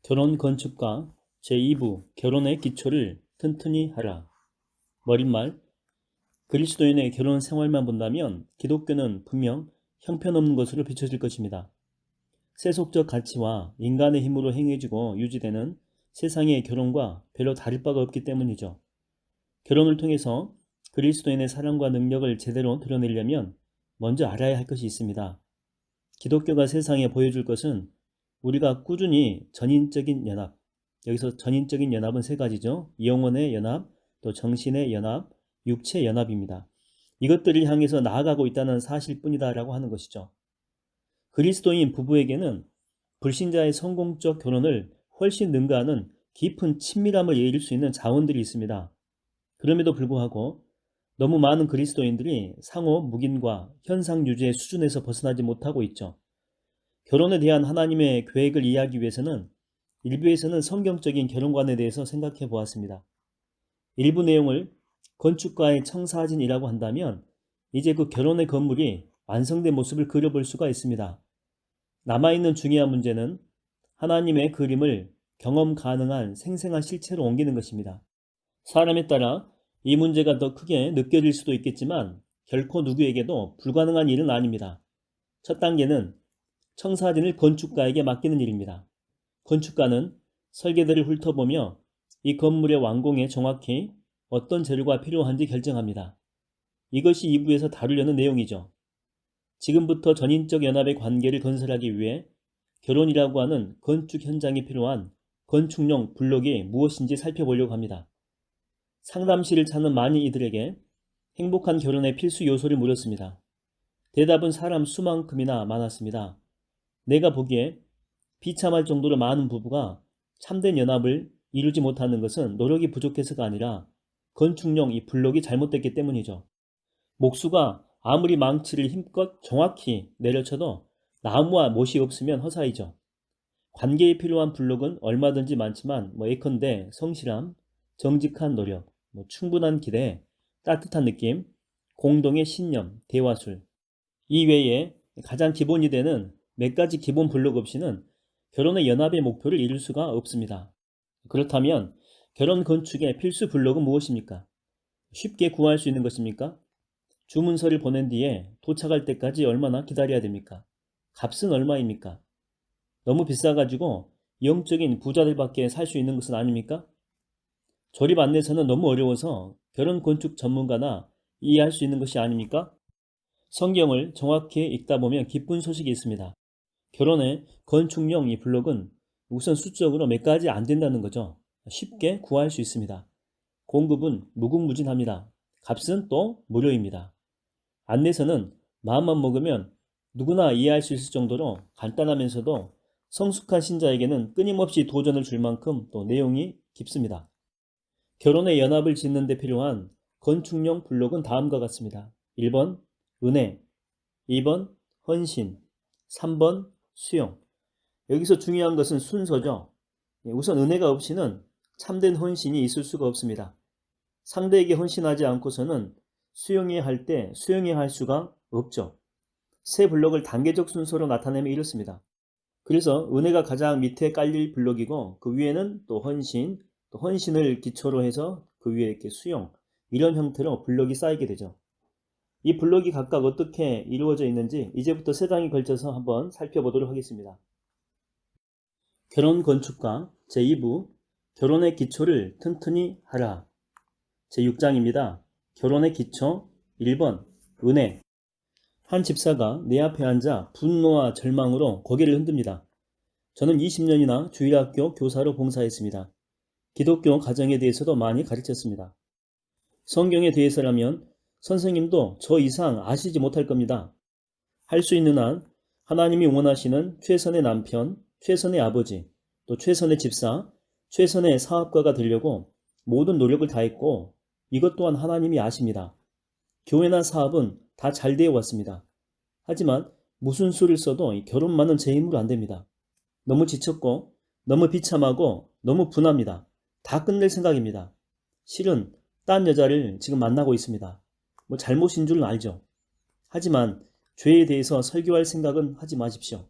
결혼 건축가 제2부 결혼의 기초를 튼튼히 하라. 머릿말 그리스도인의 결혼 생활만 본다면 기독교는 분명 형편없는 것으로 비춰질 것입니다. 세속적 가치와 인간의 힘으로 행해지고 유지되는 세상의 결혼과 별로 다를 바가 없기 때문이죠. 결혼을 통해서 그리스도인의 사랑과 능력을 제대로 드러내려면 먼저 알아야 할 것이 있습니다. 기독교가 세상에 보여줄 것은 우리가 꾸준히 전인적인 연합, 여기서 전인적인 연합은 세 가지죠. 영혼의 연합, 또 정신의 연합, 육체 연합입니다. 이것들을 향해서 나아가고 있다는 사실뿐이다라고 하는 것이죠. 그리스도인 부부에게는 불신자의 성공적 결혼을 훨씬 능가하는 깊은 친밀함을 이룰 수 있는 자원들이 있습니다. 그럼에도 불구하고 너무 많은 그리스도인들이 상호 묵인과 현상 유지의 수준에서 벗어나지 못하고 있죠. 결혼에 대한 하나님의 계획을 이해하기 위해서는 일부에서는 성경적인 결혼관에 대해서 생각해 보았습니다. 일부 내용을 건축가의 청사진이라고 한다면 이제 그 결혼의 건물이 완성된 모습을 그려볼 수가 있습니다. 남아있는 중요한 문제는 하나님의 그림을 경험 가능한 생생한 실체로 옮기는 것입니다. 사람에 따라 이 문제가 더 크게 느껴질 수도 있겠지만 결코 누구에게도 불가능한 일은 아닙니다. 첫 단계는 청사진을 건축가에게 맡기는 일입니다. 건축가는 설계도를 훑어보며 이 건물의 완공에 정확히 어떤 재료가 필요한지 결정합니다. 이것이 2부에서 다루려는 내용이죠. 지금부터 전인적 연합의 관계를 건설하기 위해 결혼이라고 하는 건축 현장에 필요한 건축용 블록이 무엇인지 살펴보려고 합니다. 상담실을 찾는 많은 이들에게 행복한 결혼의 필수 요소를 물었습니다. 대답은 사람 수만큼이나 많았습니다. 내가 보기에 비참할 정도로 많은 부부가 참된 연합을 이루지 못하는 것은 노력이 부족해서가 아니라 건축용 이 블록이 잘못됐기 때문이죠. 목수가 아무리 망치를 힘껏 정확히 내려쳐도 나무와 못이 없으면 허사이죠. 관계에 필요한 블록은 얼마든지 많지만 예컨대 성실함, 정직한 노력, 충분한 기대, 따뜻한 느낌, 공동의 신념, 대화술. 이 외에 가장 기본이 되는 몇 가지 기본 블록 없이는 결혼의 연합의 목표를 이룰 수가 없습니다. 그렇다면 결혼 건축의 필수 블록은 무엇입니까? 쉽게 구할 수 있는 것입니까? 주문서를 보낸 뒤에 도착할 때까지 얼마나 기다려야 됩니까? 값은 얼마입니까? 너무 비싸가지고 영적인 부자들밖에 살 수 있는 것은 아닙니까? 조립 안내서는 너무 어려워서 결혼 건축 전문가나 이해할 수 있는 것이 아닙니까? 성경을 정확히 읽다 보면 기쁜 소식이 있습니다. 결혼의 건축용 이 블록은 우선 수적으로 몇 가지 안 된다는 거죠. 쉽게 구할 수 있습니다. 공급은 무궁무진합니다. 값은 또 무료입니다. 안내서는 마음만 먹으면 누구나 이해할 수 있을 정도로 간단하면서도 성숙한 신자에게는 끊임없이 도전을 줄 만큼 또 내용이 깊습니다. 결혼의 연합을 짓는 데 필요한 건축용 블록은 다음과 같습니다. 1번 은혜, 2번 헌신, 3번 수용. 여기서 중요한 것은 순서죠. 우선 은혜가 없이는 참된 헌신이 있을 수가 없습니다. 상대에게 헌신하지 않고서는 수용해야 할 때 수용해야 할 수가 없죠. 세 블록을 단계적 순서로 나타내면 이렇습니다. 그래서 은혜가 가장 밑에 깔릴 블록이고 그 위에는 또 헌신, 또 헌신을 기초로 해서 그 위에 이렇게 수용, 이런 형태로 블록이 쌓이게 되죠. 이 블록이 각각 어떻게 이루어져 있는지 이제부터 세 장에 걸쳐서 한번 살펴보도록 하겠습니다. 결혼 건축가 제2부 결혼의 기초를 튼튼히 하라. 제6장입니다. 결혼의 기초 1번 은혜. 한 집사가 내 앞에 앉아 분노와 절망으로 고개를 흔듭니다. 저는 20년이나 주일학교 교사로 봉사했습니다. 기독교 가정에 대해서도 많이 가르쳤습니다. 성경에 대해서라면 선생님도 저 이상 아시지 못할 겁니다. 할 수 있는 한 하나님이 원하시는 최선의 남편, 최선의 아버지, 또 최선의 집사, 최선의 사업가가 되려고 모든 노력을 다했고 이것 또한 하나님이 아십니다. 교회나 사업은 다 잘 되어 왔습니다. 하지만 무슨 수를 써도 결혼만은 제 힘으로 안 됩니다. 너무 지쳤고 너무 비참하고 너무 분합니다. 다 끝낼 생각입니다. 실은 딴 여자를 지금 만나고 있습니다. 잘못인 줄은 알죠. 하지만 죄에 대해서 설교할 생각은 하지 마십시오.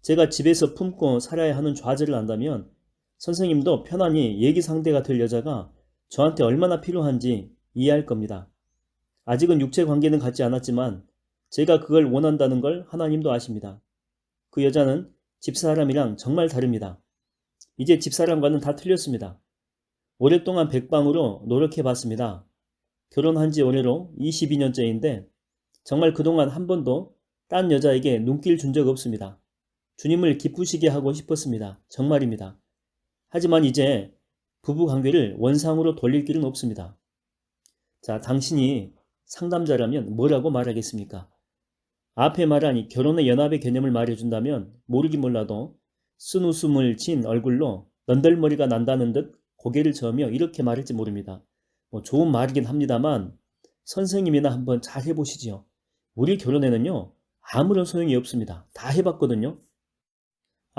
제가 집에서 품고 살아야 하는 좌절을 안다면 선생님도 편안히 얘기 상대가 될 여자가 저한테 얼마나 필요한지 이해할 겁니다. 아직은 육체 관계는 갖지 않았지만 제가 그걸 원한다는 걸 하나님도 아십니다. 그 여자는 집사람이랑 정말 다릅니다. 이제 집사람과는 다 틀렸습니다. 오랫동안 백방으로 노력해봤습니다. 결혼한 지 올해로 22년째인데 정말 그동안 한 번도 딴 여자에게 눈길 준 적 없습니다. 주님을 기쁘시게 하고 싶었습니다. 정말입니다. 하지만 이제 부부관계를 원상으로 돌릴 길은 없습니다. 자, 당신이 상담자라면 뭐라고 말하겠습니까? 앞에 말한 이 결혼의 연합의 개념을 말해준다면 모르긴 몰라도 쓴 웃음을 진 얼굴로 넌덜머리가 난다는 듯 고개를 저으며 이렇게 말할지 모릅니다. 좋은 말이긴 합니다만 선생님이나 한번 잘 해보시지요. 우리 결혼에는요 아무런 소용이 없습니다. 다 해봤거든요.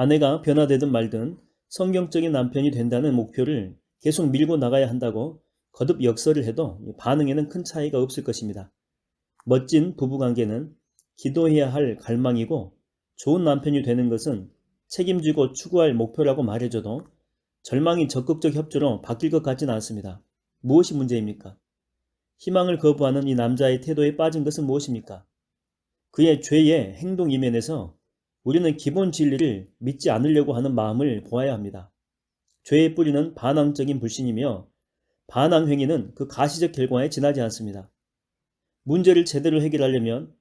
아내가 변화되든 말든 성경적인 남편이 된다는 목표를 계속 밀고 나가야 한다고 거듭 역설을 해도 반응에는 큰 차이가 없을 것입니다. 멋진 부부관계는 기도해야 할 갈망이고 좋은 남편이 되는 것은 책임지고 추구할 목표라고 말해줘도 절망이 적극적 협조로 바뀔 것 같지는 않습니다. 무엇이 문제입니까? 희망을 거부하는 이 남자의 태도에 빠진 것은 무엇입니까? 그의 죄의 행동 이면에서 우리는 기본 진리를 믿지 않으려고 하는 마음을 보아야 합니다. 죄의 뿌리는 반항적인 불신이며 반항 행위는 그 가시적 결과에 지나지 않습니다. 문제를 제대로 해결하려면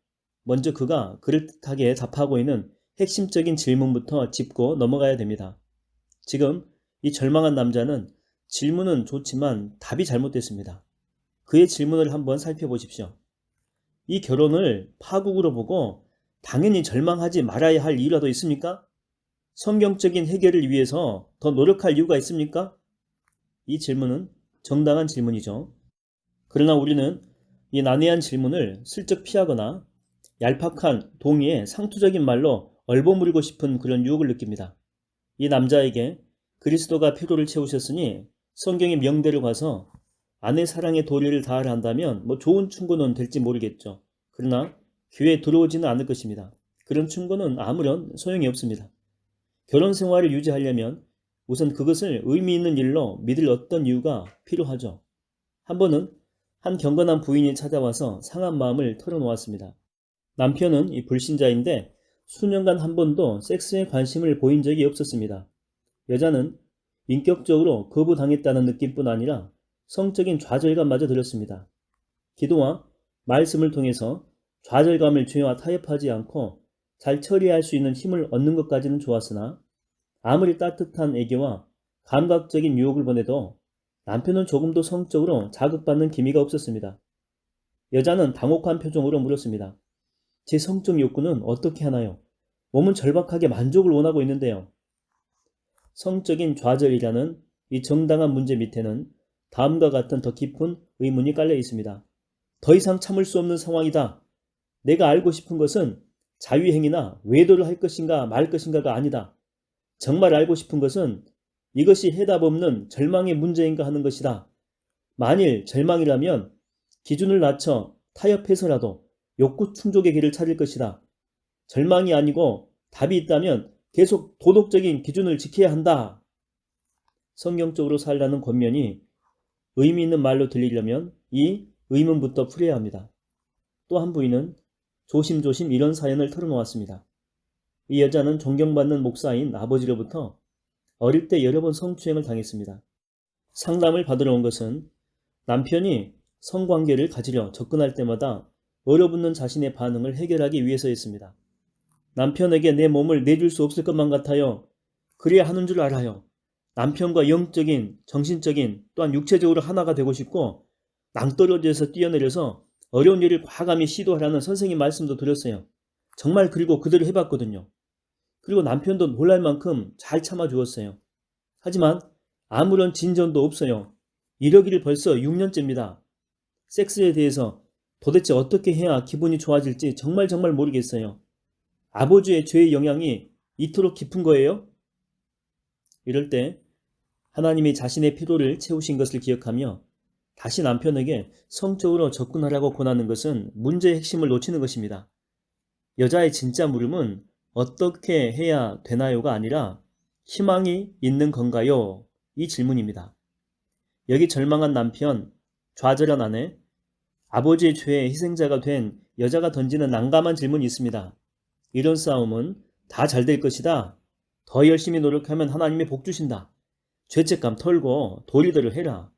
먼저 그가 그럴듯하게 답하고 있는 핵심적인 질문부터 짚고 넘어가야 됩니다. 지금 이 절망한 남자는 질문은 좋지만 답이 잘못됐습니다. 그의 질문을 한번 살펴보십시오. 이 결혼을 파국으로 보고 당연히 절망하지 말아야 할 이유라도 있습니까? 성경적인 해결을 위해서 더 노력할 이유가 있습니까? 이 질문은 정당한 질문이죠. 그러나 우리는 이 난해한 질문을 슬쩍 피하거나 얄팍한 동의에 상투적인 말로 얼버무리고 싶은 그런 유혹을 느낍니다. 이 남자에게 그리스도가 피로를 채우셨으니 성경의 명대로 가서 아내 사랑의 도리를 다하려 한다면 좋은 충고는 될지 모르겠죠. 그러나 교회에 들어오지는 않을 것입니다. 그런 충고는 아무런 소용이 없습니다. 결혼 생활을 유지하려면 우선 그것을 의미 있는 일로 믿을 어떤 이유가 필요하죠. 한 번은 한 경건한 부인이 찾아와서 상한 마음을 털어놓았습니다. 남편은 이 불신자인데 수년간 한 번도 섹스에 관심을 보인 적이 없었습니다. 여자는 인격적으로 거부당했다는 느낌뿐 아니라 성적인 좌절감마저 들었습니다. 기도와 말씀을 통해서 좌절감을 죄와 타협하지 않고 잘 처리할 수 있는 힘을 얻는 것까지는 좋았으나 아무리 따뜻한 애교와 감각적인 유혹을 보내도 남편은 조금도 성적으로 자극받는 기미가 없었습니다. 여자는 당혹한 표정으로 물었습니다. 제 성적 욕구는 어떻게 하나요? 몸은 절박하게 만족을 원하고 있는데요. 성적인 좌절이라는 이 정당한 문제 밑에는 다음과 같은 더 깊은 의문이 깔려 있습니다. 더 이상 참을 수 없는 상황이다. 내가 알고 싶은 것은 자위행위나 외도를 할 것인가 말 것인가가 아니다. 정말 알고 싶은 것은 이것이 해답 없는 절망의 문제인가 하는 것이다. 만일 절망이라면 기준을 낮춰 타협해서라도 욕구 충족의 길을 찾을 것이다. 절망이 아니고 답이 있다면 계속 도덕적인 기준을 지켜야 한다. 성경적으로 살라는 권면이 의미 있는 말로 들리려면 이 의문부터 풀어야 합니다. 또 한 부인은 조심조심 이런 사연을 털어놓았습니다. 이 여자는 존경받는 목사인 아버지로부터 어릴 때 여러 번 성추행을 당했습니다. 상담을 받으러 온 것은 남편이 성관계를 가지려 접근할 때마다 얼어붙는 자신의 반응을 해결하기 위해서였습니다. 남편에게 내 몸을 내줄 수 없을 것만 같아요. 그래야 하는 줄 알아요. 남편과 영적인, 정신적인 또한 육체적으로 하나가 되고 싶고 낭떠러지에서 뛰어내려서 어려운 일을 과감히 시도하라는 선생님 말씀도 드렸어요. 정말 그리고 그대로 해봤거든요. 그리고 남편도 놀랄 만큼 잘 참아주었어요. 하지만 아무런 진전도 없어요. 이러기를 벌써 6년째입니다. 섹스에 대해서 도대체 어떻게 해야 기분이 좋아질지 정말 모르겠어요. 아버지의 죄의 영향이 이토록 깊은 거예요? 이럴 때 하나님이 자신의 피로를 채우신 것을 기억하며 다시 남편에게 성적으로 접근하라고 권하는 것은 문제의 핵심을 놓치는 것입니다. 여자의 진짜 물음은 어떻게 해야 되나요가 아니라 희망이 있는 건가요? 이 질문입니다. 여기 절망한 남편, 좌절한 아내, 아버지의 죄의 희생자가 된 여자가 던지는 난감한 질문이 있습니다. 이런 싸움은 다 잘 될 것이다. 더 열심히 노력하면 하나님이 복 주신다. 죄책감 털고 도리대로 해라.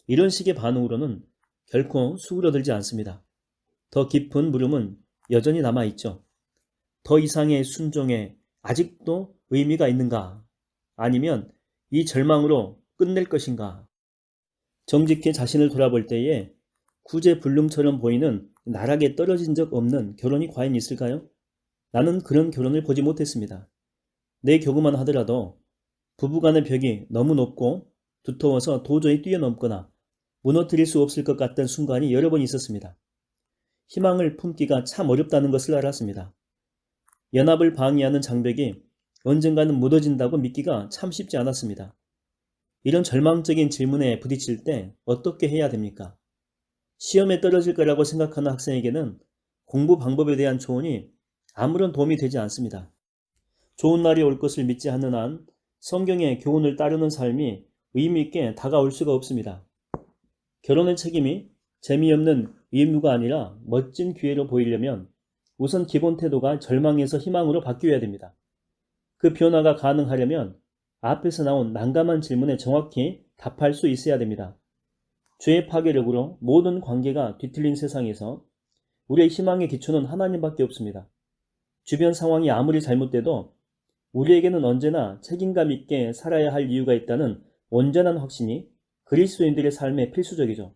이런 식의 반응으로는 결코 수그러들지 않습니다. 더 깊은 물음은 여전히 남아있죠. 더 이상의 순종에 아직도 의미가 있는가? 아니면 이 절망으로 끝낼 것인가? 정직히 자신을 돌아볼 때에 구제불능처럼 보이는 나락에 떨어진 적 없는 결혼이 과연 있을까요? 나는 그런 결혼을 보지 못했습니다. 내 교구만 하더라도 부부간의 벽이 너무 높고 두터워서 도저히 뛰어넘거나 무너뜨릴 수 없을 것 같던 순간이 여러 번 있었습니다. 희망을 품기가 참 어렵다는 것을 알았습니다. 연합을 방해하는 장벽이 언젠가는 무너진다고 믿기가 참 쉽지 않았습니다. 이런 절망적인 질문에 부딪힐 때 어떻게 해야 됩니까? 시험에 떨어질 거라고 생각하는 학생에게는 공부 방법에 대한 조언이 아무런 도움이 되지 않습니다. 좋은 날이 올 것을 믿지 않는 한 성경의 교훈을 따르는 삶이 의미 있게 다가올 수가 없습니다. 결혼의 책임이 재미없는 의무가 아니라 멋진 기회로 보이려면 우선 기본 태도가 절망에서 희망으로 바뀌어야 됩니다. 그 변화가 가능하려면 앞에서 나온 난감한 질문에 정확히 답할 수 있어야 됩니다. 죄의 파괴력으로 모든 관계가 뒤틀린 세상에서 우리의 희망의 기초는 하나님밖에 없습니다. 주변 상황이 아무리 잘못돼도 우리에게는 언제나 책임감 있게 살아야 할 이유가 있다는 온전한 확신이 그리스도인들의 삶에 필수적이죠.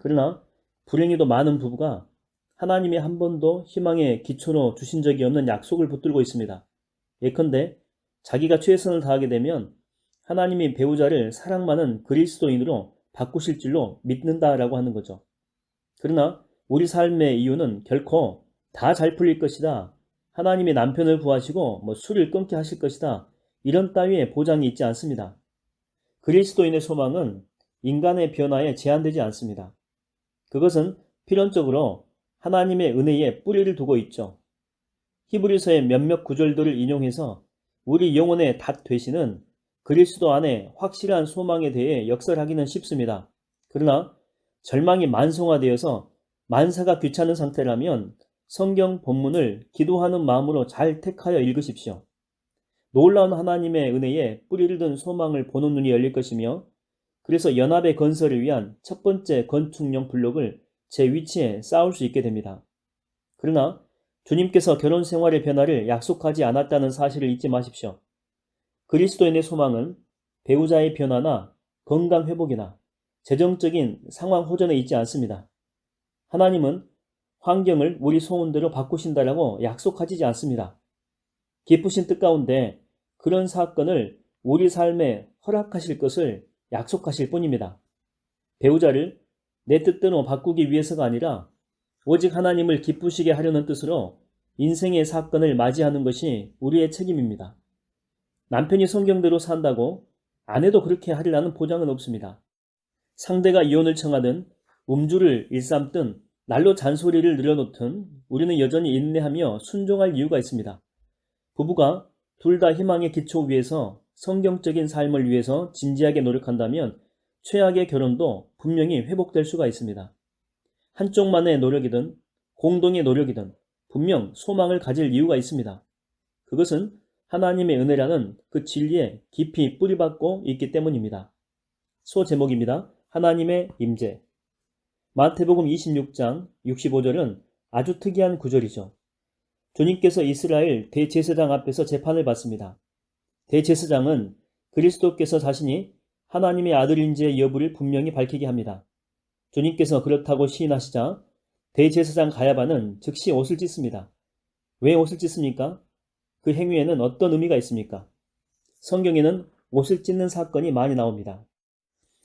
그러나 불행히도 많은 부부가 하나님이 한 번도 희망의 기초로 주신 적이 없는 약속을 붙들고 있습니다. 예컨대 자기가 최선을 다하게 되면 하나님이 배우자를 사랑 많은 그리스도인으로 바꾸실 줄로 믿는다라고 하는 거죠. 그러나 우리 삶의 이유는 결코 다 잘 풀릴 것이다. 하나님이 남편을 구하시고 술을 끊게 하실 것이다. 이런 따위의 보장이 있지 않습니다. 그리스도인의 소망은 인간의 변화에 제한되지 않습니다. 그것은 필연적으로 하나님의 은혜에 뿌리를 두고 있죠. 히브리서의 몇몇 구절들을 인용해서 우리 영혼의 닷 되시는 그리스도 안에 확실한 소망에 대해 역설하기는 쉽습니다. 그러나 절망이 만성화되어서 만사가 귀찮은 상태라면 성경 본문을 기도하는 마음으로 잘 택하여 읽으십시오. 놀라운 하나님의 은혜에 뿌리를 둔 소망을 보는 눈이 열릴 것이며 그래서 연합의 건설을 위한 첫 번째 건축용 블록을 제 위치에 쌓을 수 있게 됩니다. 그러나 주님께서 결혼 생활의 변화를 약속하지 않았다는 사실을 잊지 마십시오. 그리스도인의 소망은 배우자의 변화나 건강 회복이나 재정적인 상황 호전에 있지 않습니다. 하나님은 환경을 우리 소원대로 바꾸신다라고 약속하지 않습니다. 기쁘신 뜻 가운데 그런 사건을 우리 삶에 허락하실 것을 약속하실 뿐입니다. 배우자를 내 뜻대로 바꾸기 위해서가 아니라 오직 하나님을 기쁘시게 하려는 뜻으로 인생의 사건을 맞이하는 것이 우리의 책임입니다. 남편이 성경대로 산다고 아내도 그렇게 하리라는 보장은 없습니다. 상대가 이혼을 청하든 음주를 일삼든 날로 잔소리를 늘어놓든 우리는 여전히 인내하며 순종할 이유가 있습니다. 부부가 둘 다 희망의 기초 위에서 성경적인 삶을 위해서 진지하게 노력한다면 최악의 결혼도 분명히 회복될 수가 있습니다. 한쪽만의 노력이든 공동의 노력이든 분명 소망을 가질 이유가 있습니다. 그것은 하나님의 은혜라는 그 진리에 깊이 뿌리박고 있기 때문입니다. 소제목입니다. 하나님의 임재. 마태복음 26장 65절은 아주 특이한 구절이죠. 주님께서 이스라엘 대제사장 앞에서 재판을 받습니다. 대제사장은 그리스도께서 자신이 하나님의 아들인지의 여부를 분명히 밝히게 합니다. 주님께서 그렇다고 시인하시자 대제사장 가야바는 즉시 옷을 찢습니다. 왜 옷을 찢습니까? 그 행위에는 어떤 의미가 있습니까? 성경에는 옷을 찢는 사건이 많이 나옵니다.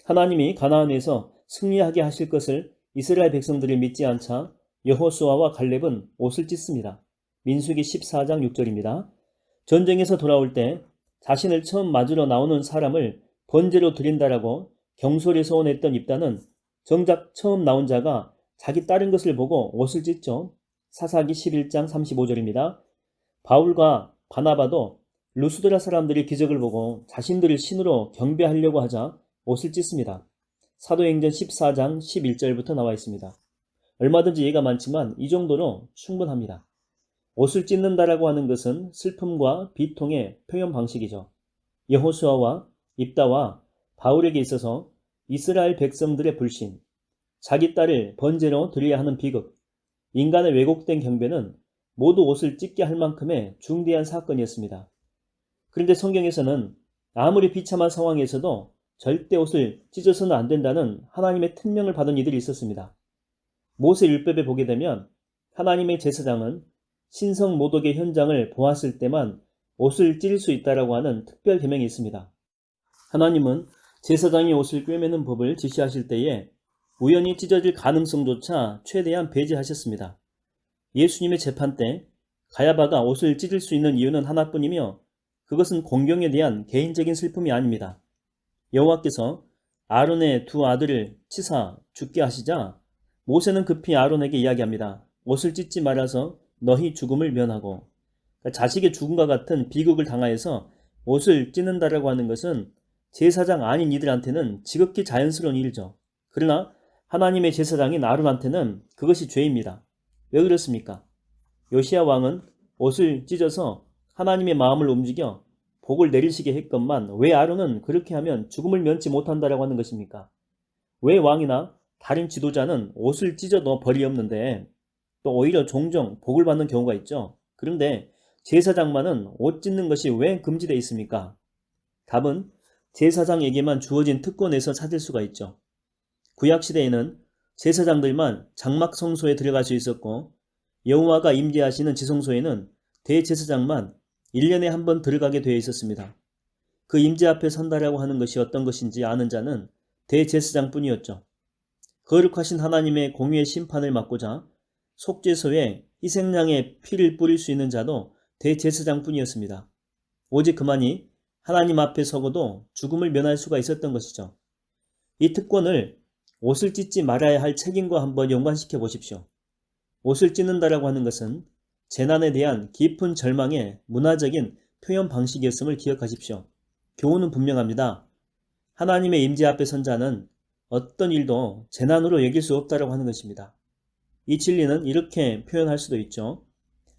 하나님이 가나안에서 승리하게 하실 것을 이스라엘 백성들이 믿지 않자 여호수아와 갈렙은 옷을 찢습니다. 민수기 14장 6절입니다. 전쟁에서 돌아올 때 자신을 처음 맞으러 나오는 사람을 번제로 드린다라고 경솔히 소원했던 입단은 정작 처음 나온 자가 자기 다른 것을 보고 옷을 찢죠. 사사기 11장 35절입니다. 바울과 바나바도 루스드라 사람들이 기적을 보고 자신들을 신으로 경배하려고 하자 옷을 찢습니다. 사도행전 14장 11절부터 나와 있습니다. 얼마든지 예가 많지만 이 정도로 충분합니다. 옷을 찢는다라고 하는 것은 슬픔과 비통의 표현 방식이죠. 여호수아와 입다와 바울에게 있어서 이스라엘 백성들의 불신, 자기 딸을 번제로 드려야 하는 비극, 인간의 왜곡된 경배는 모두 옷을 찢게 할 만큼의 중대한 사건이었습니다. 그런데 성경에서는 아무리 비참한 상황에서도 절대 옷을 찢어서는 안 된다는 하나님의 특명을 받은 이들이 있었습니다. 모세 율법에 보게 되면 하나님의 제사장은 신성 모독의 현장을 보았을 때만 옷을 찢을 수 있다라고 하는 특별 계명이 있습니다. 하나님은 제사장이 옷을 꿰매는 법을 지시하실 때에 우연히 찢어질 가능성조차 최대한 배제하셨습니다. 예수님의 재판 때 가야바가 옷을 찢을 수 있는 이유는 하나뿐이며 그것은 공경에 대한 개인적인 슬픔이 아닙니다. 여호와께서 아론의 두 아들을 치사 죽게 하시자 모세는 급히 아론에게 이야기합니다. 옷을 찢지 말아서 너희 죽음을 면하고. 그러니까 자식의 죽음과 같은 비극을 당하여서 옷을 찢는다라고 하는 것은 제사장 아닌 이들한테는 지극히 자연스러운 일이죠. 그러나 하나님의 제사장인 아론한테는 그것이 죄입니다. 왜 그렇습니까? 요시야 왕은 옷을 찢어서 하나님의 마음을 움직여 복을 내리시게 했건만 왜 아론은 그렇게 하면 죽음을 면치 못한다라고 하는 것입니까? 왜 왕이나 다른 지도자는 옷을 찢어도 벌이 없는데 또 오히려 종종 복을 받는 경우가 있죠. 그런데 제사장만은 옷 찢는 것이 왜 금지되어 있습니까? 답은 제사장에게만 주어진 특권에서 찾을 수가 있죠. 구약시대에는 제사장들만 장막 성소에 들어갈 수 있었고 여호와가 임재하시는 지성소에는 대제사장만 1년에 한 번 들어가게 되어 있었습니다. 그 임재 앞에 선다라고 하는 것이 어떤 것인지 아는 자는 대제사장뿐이었죠. 거룩하신 하나님의 공의의 심판을 맡고자 속죄소에 희생양의 피를 뿌릴 수 있는 자도 대제사장뿐이었습니다. 오직 그만이 하나님 앞에 서고도 죽음을 면할 수가 있었던 것이죠. 이 특권을 옷을 찢지 말아야 할 책임과 한번 연관시켜 보십시오. 옷을 찢는다라고 하는 것은 재난에 대한 깊은 절망의 문화적인 표현 방식이었음을 기억하십시오. 교훈은 분명합니다. 하나님의 임재 앞에 선 자는 어떤 일도 재난으로 여길 수 없다라고 하는 것입니다. 이 진리는 이렇게 표현할 수도 있죠.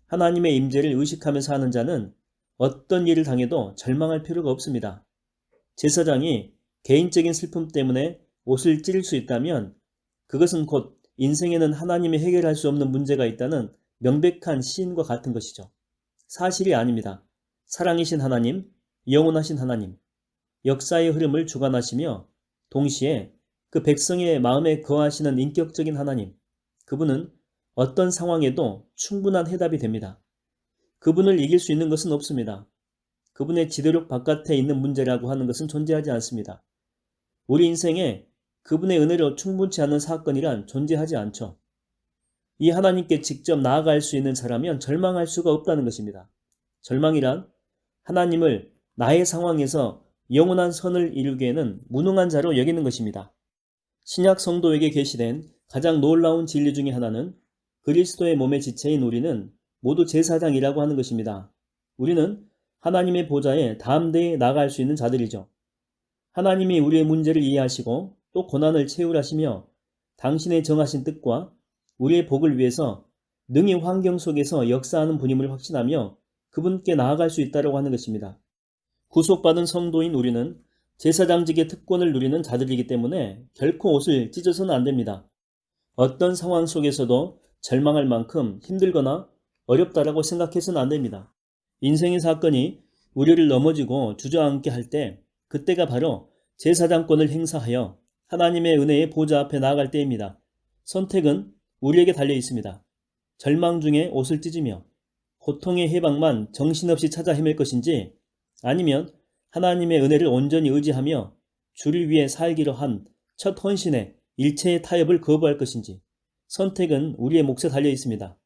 하나님의 임재를 의식하면서 하는 자는 어떤 일을 당해도 절망할 필요가 없습니다. 제사장이 개인적인 슬픔 때문에 옷을 찢을 수 있다면 그것은 곧 인생에는 하나님이 해결할 수 없는 문제가 있다는 명백한 시인과 같은 것이죠. 사실이 아닙니다. 사랑이신 하나님, 영원하신 하나님, 역사의 흐름을 주관하시며 동시에 그 백성의 마음에 거하시는 인격적인 하나님, 그분은 어떤 상황에도 충분한 해답이 됩니다. 그분을 이길 수 있는 것은 없습니다. 그분의 지도력 바깥에 있는 문제라고 하는 것은 존재하지 않습니다. 우리 인생에 그분의 은혜로 충분치 않은 사건이란 존재하지 않죠. 이 하나님께 직접 나아갈 수 있는 자라면 절망할 수가 없다는 것입니다. 절망이란 하나님을 나의 상황에서 영원한 선을 이루기에는 무능한 자로 여기는 것입니다. 신약 성도에게 계시된 가장 놀라운 진리 중에 하나는 그리스도의 몸의 지체인 우리는 모두 제사장이라고 하는 것입니다. 우리는 하나님의 보좌에 담대히 나아갈 수 있는 자들이죠. 하나님이 우리의 문제를 이해하시고 또 고난을 채울하시며 당신의 정하신 뜻과 우리의 복을 위해서 능히 환경 속에서 역사하는 분임을 확신하며 그분께 나아갈 수 있다고 하는 것입니다. 구속받은 성도인 우리는 제사장직의 특권을 누리는 자들이기 때문에 결코 옷을 찢어서는 안 됩니다. 어떤 상황 속에서도 절망할 만큼 힘들거나 어렵다라고 생각해서는 안 됩니다. 인생의 사건이 우리를 넘어지고 주저앉게 할 때 그때가 바로 제사장권을 행사하여 하나님의 은혜의 보좌 앞에 나아갈 때입니다. 선택은 우리에게 달려 있습니다. 절망 중에 옷을 찢으며 고통의 해방만 정신없이 찾아 헤맬 것인지 아니면 하나님의 은혜를 온전히 의지하며 주를 위해 살기로 한 첫 헌신에 일체의 타협을 거부할 것인지 선택은 우리의 몫에 달려 있습니다.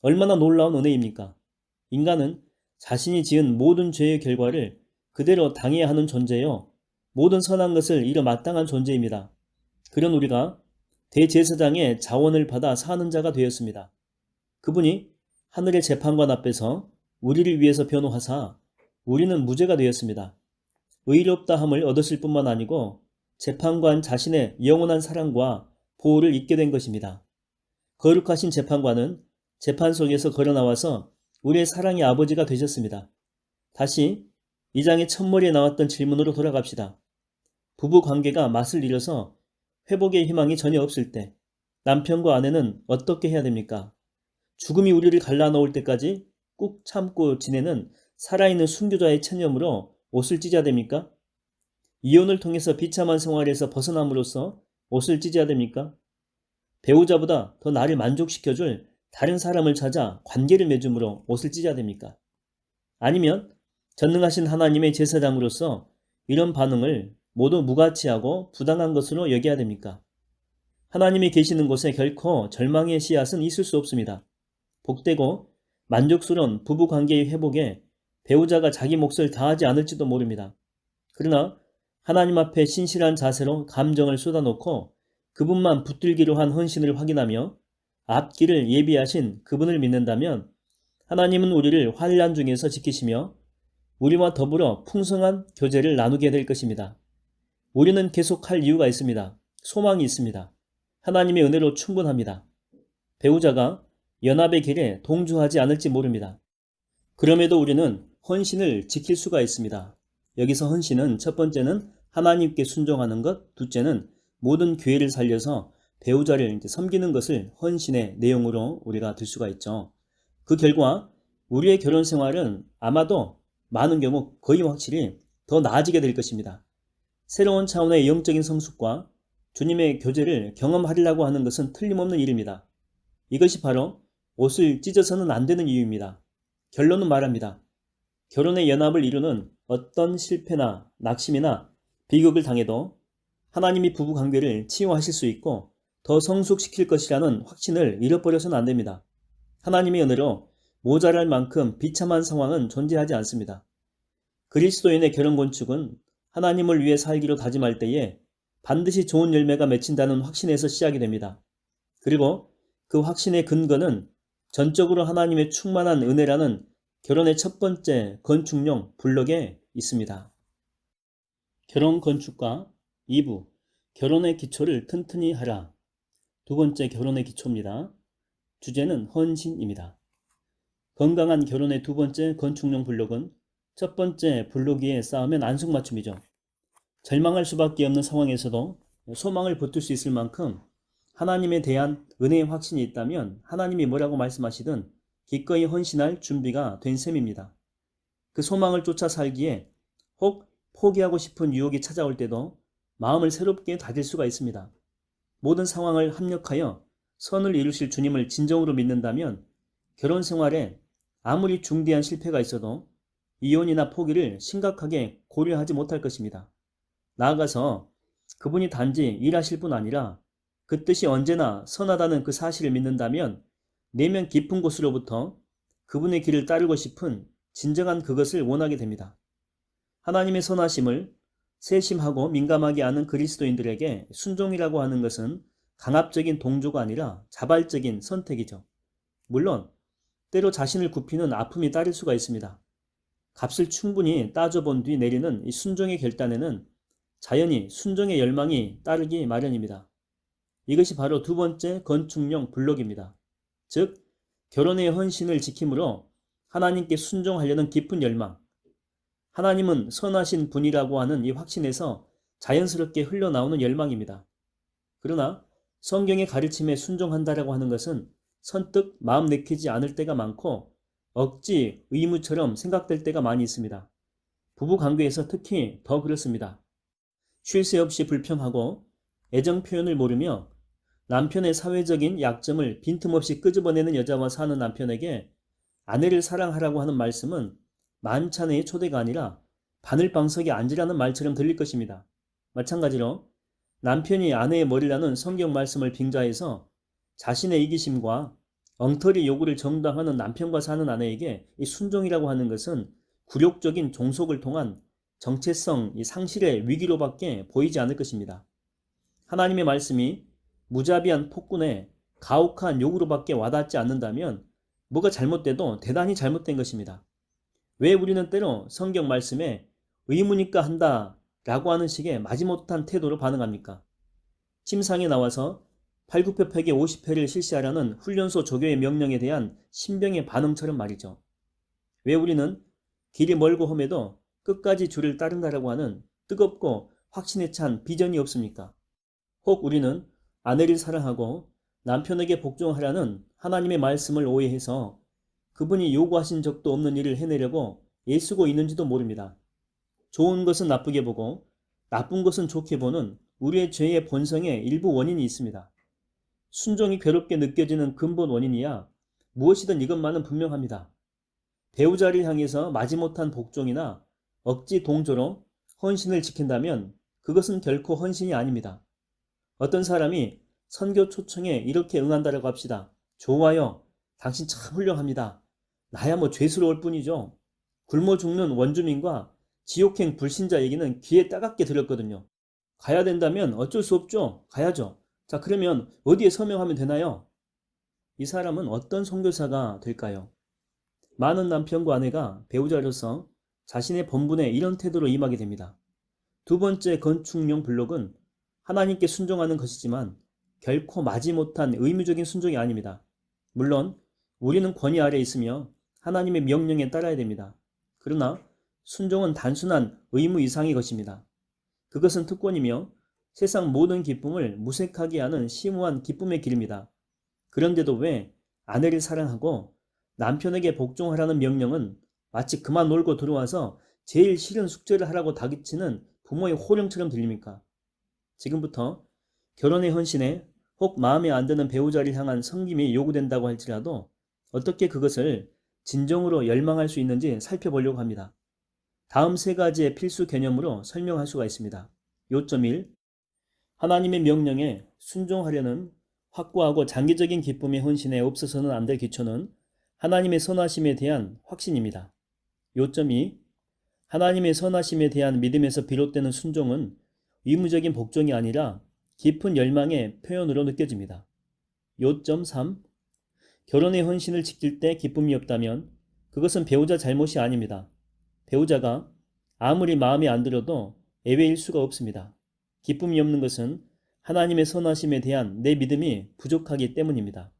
얼마나 놀라운 은혜입니까? 인간은 자신이 지은 모든 죄의 결과를 그대로 당해야 하는 존재요. 모든 선한 것을 이뤄 마땅한 존재입니다. 그런 우리가 대제사장의 자원을 받아 사는 자가 되었습니다. 그분이 하늘의 재판관 앞에서 우리를 위해서 변호하사 우리는 무죄가 되었습니다. 의롭다함을 얻었을 뿐만 아니고 재판관 자신의 영원한 사랑과 보호를 잊게 된 것입니다. 거룩하신 재판관은 재판 속에서 걸어나와서 우리의 사랑의 아버지가 되셨습니다. 다시 2장의 첫머리에 나왔던 질문으로 돌아갑시다. 부부 관계가 맛을 잃어서 회복의 희망이 전혀 없을 때 남편과 아내는 어떻게 해야 됩니까? 죽음이 우리를 갈라놓을 때까지 꾹 참고 지내는 살아있는 순교자의 체념으로 옷을 찢어야 됩니까? 이혼을 통해서 비참한 생활에서 벗어남으로써 옷을 찢어야 됩니까? 배우자보다 더 나를 만족시켜줄 다른 사람을 찾아 관계를 맺음으로 옷을 찢어야 됩니까? 아니면 전능하신 하나님의 제사장으로서 이런 반응을 모두 무가치하고 부당한 것으로 여겨야 됩니까? 하나님이 계시는 곳에 결코 절망의 씨앗은 있을 수 없습니다. 복되고 만족스러운 부부관계의 회복에 배우자가 자기 몫을 다하지 않을지도 모릅니다. 그러나 하나님 앞에 신실한 자세로 감정을 쏟아놓고 그분만 붙들기로 한 헌신을 확인하며 앞길을 예비하신 그분을 믿는다면 하나님은 우리를 환난 중에서 지키시며 우리와 더불어 풍성한 교제를 나누게 될 것입니다. 우리는 계속할 이유가 있습니다. 소망이 있습니다. 하나님의 은혜로 충분합니다. 배우자가 연합의 길에 동조하지 않을지 모릅니다. 그럼에도 우리는 헌신을 지킬 수가 있습니다. 여기서 헌신은 첫 번째는 하나님께 순종하는 것, 둘째는 모든 교회를 살려서 배우자를 섬기는 것을 헌신의 내용으로 우리가 들 수가 있죠. 그 결과 우리의 결혼 생활은 아마도 많은 경우 거의 확실히 더 나아지게 될 것입니다. 새로운 차원의 영적인 성숙과 주님의 교제를 경험하려고 하는 것은 틀림없는 일입니다. 이것이 바로 옷을 찢어서는 안 되는 이유입니다. 결론은 말합니다. 결혼의 연합을 이루는 어떤 실패나 낙심이나 비극을 당해도 하나님이 부부 관계를 치유하실 수 있고 더 성숙시킬 것이라는 확신을 잃어버려서는 안 됩니다. 하나님의 은혜로 모자랄 만큼 비참한 상황은 존재하지 않습니다. 그리스도인의 결혼 건축은 하나님을 위해 살기로 다짐할 때에 반드시 좋은 열매가 맺힌다는 확신에서 시작이 됩니다. 그리고 그 확신의 근거는 전적으로 하나님의 충만한 은혜라는 결혼의 첫 번째 건축용 블록에 있습니다. 결혼 건축과 2부, 결혼의 기초를 튼튼히 하라. 두 번째 결혼의 기초입니다. 주제는 헌신입니다. 건강한 결혼의 두 번째 건축용 블록은 첫 번째 블록 위에 쌓으면 안성맞춤이죠. 절망할 수밖에 없는 상황에서도 소망을 붙들 수 있을 만큼 하나님에 대한 은혜의 확신이 있다면 하나님이 뭐라고 말씀하시든 기꺼이 헌신할 준비가 된 셈입니다. 그 소망을 쫓아 살기에 혹 포기하고 싶은 유혹이 찾아올 때도 마음을 새롭게 다질 수가 있습니다. 모든 상황을 합력하여 선을 이루실 주님을 진정으로 믿는다면 결혼 생활에 아무리 중대한 실패가 있어도 이혼이나 포기를 심각하게 고려하지 못할 것입니다. 나아가서 그분이 단지 일하실 뿐 아니라 그 뜻이 언제나 선하다는 그 사실을 믿는다면 내면 깊은 곳으로부터 그분의 길을 따르고 싶은 진정한 그것을 원하게 됩니다. 하나님의 선하심을 세심하고 민감하게 아는 그리스도인들에게 순종이라고 하는 것은 강압적인 동조가 아니라 자발적인 선택이죠. 물론 때로 자신을 굽히는 아픔이 따를 수가 있습니다. 값을 충분히 따져본 뒤 내리는 이 순종의 결단에는 자연히 순종의 열망이 따르기 마련입니다. 이것이 바로 두 번째 건축용 블록입니다. 즉 결혼의 헌신을 지킴으로 하나님께 순종하려는 깊은 열망, 하나님은 선하신 분이라고 하는 이 확신에서 자연스럽게 흘러나오는 열망입니다. 그러나 성경의 가르침에 순종한다라고 하는 것은 선뜻 마음 내키지 않을 때가 많고 억지 의무처럼 생각될 때가 많이 있습니다. 부부 관계에서 특히 더 그렇습니다. 쉴 새 없이 불평하고 애정 표현을 모르며 남편의 사회적인 약점을 빈틈없이 끄집어내는 여자와 사는 남편에게 아내를 사랑하라고 하는 말씀은 만찬의 초대가 아니라 바늘방석에 앉으라는 말처럼 들릴 것입니다. 마찬가지로 남편이 아내의 머리를 나는 성경 말씀을 빙자해서 자신의 이기심과 엉터리 요구를 정당하는 남편과 사는 아내에게 이 순종이라고 하는 것은 굴욕적인 종속을 통한 정체성 상실의 위기로밖에 보이지 않을 것입니다. 하나님의 말씀이 무자비한 폭군의 가혹한 요구로밖에 와닿지 않는다면 뭐가 잘못돼도 대단히 잘못된 것입니다. 왜 우리는 때로 성경 말씀에 의무니까 한다 라고 하는 식의 마지못한 태도로 반응합니까? 침상에 나와서 팔굽혀펴기 50회를 실시하라는 훈련소 조교의 명령에 대한 신병의 반응처럼 말이죠. 왜 우리는 길이 멀고 험해도 끝까지 주를 따른다라고 하는 뜨겁고 확신에 찬 비전이 없습니까? 혹 우리는 아내를 사랑하고 남편에게 복종하라는 하나님의 말씀을 오해해서 그분이 요구하신 적도 없는 일을 해내려고 애쓰고 있는지도 모릅니다. 좋은 것은 나쁘게 보고 나쁜 것은 좋게 보는 우리의 죄의 본성의 일부 원인이 있습니다. 순종이 괴롭게 느껴지는 근본 원인이야 무엇이든 이것만은 분명합니다. 배우자를 향해서 마지못한 복종이나 억지 동조로 헌신을 지킨다면 그것은 결코 헌신이 아닙니다. 어떤 사람이 선교 초청에 이렇게 응한다라고 합시다. 좋아요. 당신 참 훌륭합니다. 나야 뭐 죄스러울 뿐이죠. 굶어 죽는 원주민과 지옥행 불신자 얘기는 귀에 따갑게 들었거든요. 가야 된다면 어쩔 수 없죠. 가야죠. 자, 그러면 어디에 서명하면 되나요? 이 사람은 어떤 선교사가 될까요? 많은 남편과 아내가 배우자로서 자신의 본분에 이런 태도로 임하게 됩니다. 두 번째 건축용 블록은 하나님께 순종하는 것이지만 결코 마지못한 의무적인 순종이 아닙니다. 물론 우리는 권위 아래 있으며 하나님의 명령에 따라야 됩니다. 그러나 순종은 단순한 의무 이상의 것입니다. 그것은 특권이며 세상 모든 기쁨을 무색하게 하는 심오한 기쁨의 길입니다. 그런데도 왜 아내를 사랑하고 남편에게 복종하라는 명령은 마치 그만 놀고 들어와서 제일 싫은 숙제를 하라고 다그치는 부모의 호령처럼 들립니까? 지금부터 결혼의 헌신에 혹 마음에 안 드는 배우자를 향한 섬김이 요구된다고 할지라도 어떻게 그것을 진정으로 열망할 수 있는지 살펴보려고 합니다. 다음 세 가지의 필수 개념으로 설명할 수가 있습니다. 요점 1. 하나님의 명령에 순종하려는 확고하고 장기적인 기쁨의 헌신에 없어서는 안 될 기초는 하나님의 선하심에 대한 확신입니다. 요점 2. 하나님의 선하심에 대한 믿음에서 비롯되는 순종은 의무적인 복종이 아니라 깊은 열망의 표현으로 느껴집니다. 요점 3. 결혼의 헌신을 지킬 때 기쁨이 없다면 그것은 배우자 잘못이 아닙니다. 배우자가 아무리 마음에 안 들어도 예외일 수가 없습니다. 기쁨이 없는 것은 하나님의 선하심에 대한 내 믿음이 부족하기 때문입니다.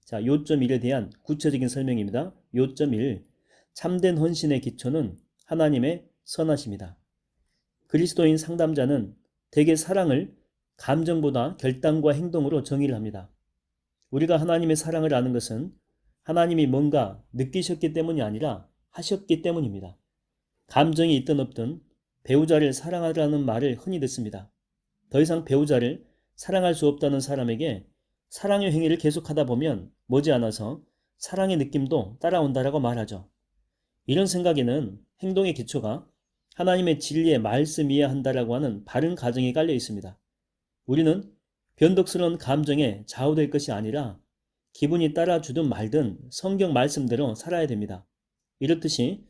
자, 요점 1에 대한 구체적인 설명입니다. 요점 1. 참된 헌신의 기초는 하나님의 선하심이다. 그리스도인 상담자는 대개 사랑을 감정보다 결단과 행동으로 정의를 합니다. 우리가 하나님의 사랑을 아는 것은 하나님이 뭔가 느끼셨기 때문이 아니라 하셨기 때문입니다. 감정이 있든 없든 배우자를 사랑하라는 말을 흔히 듣습니다. 더 이상 배우자를 사랑할 수 없다는 사람에게 사랑의 행위를 계속하다 보면 머지않아서 사랑의 느낌도 따라온다라고 말하죠. 이런 생각에는 행동의 기초가 하나님의 진리의 말씀이어야 한다라고 하는 바른 가정이 깔려 있습니다. 우리는 변덕스러운 감정에 좌우될 것이 아니라 기분이 따라주든 말든 성경 말씀대로 살아야 됩니다. 이렇듯이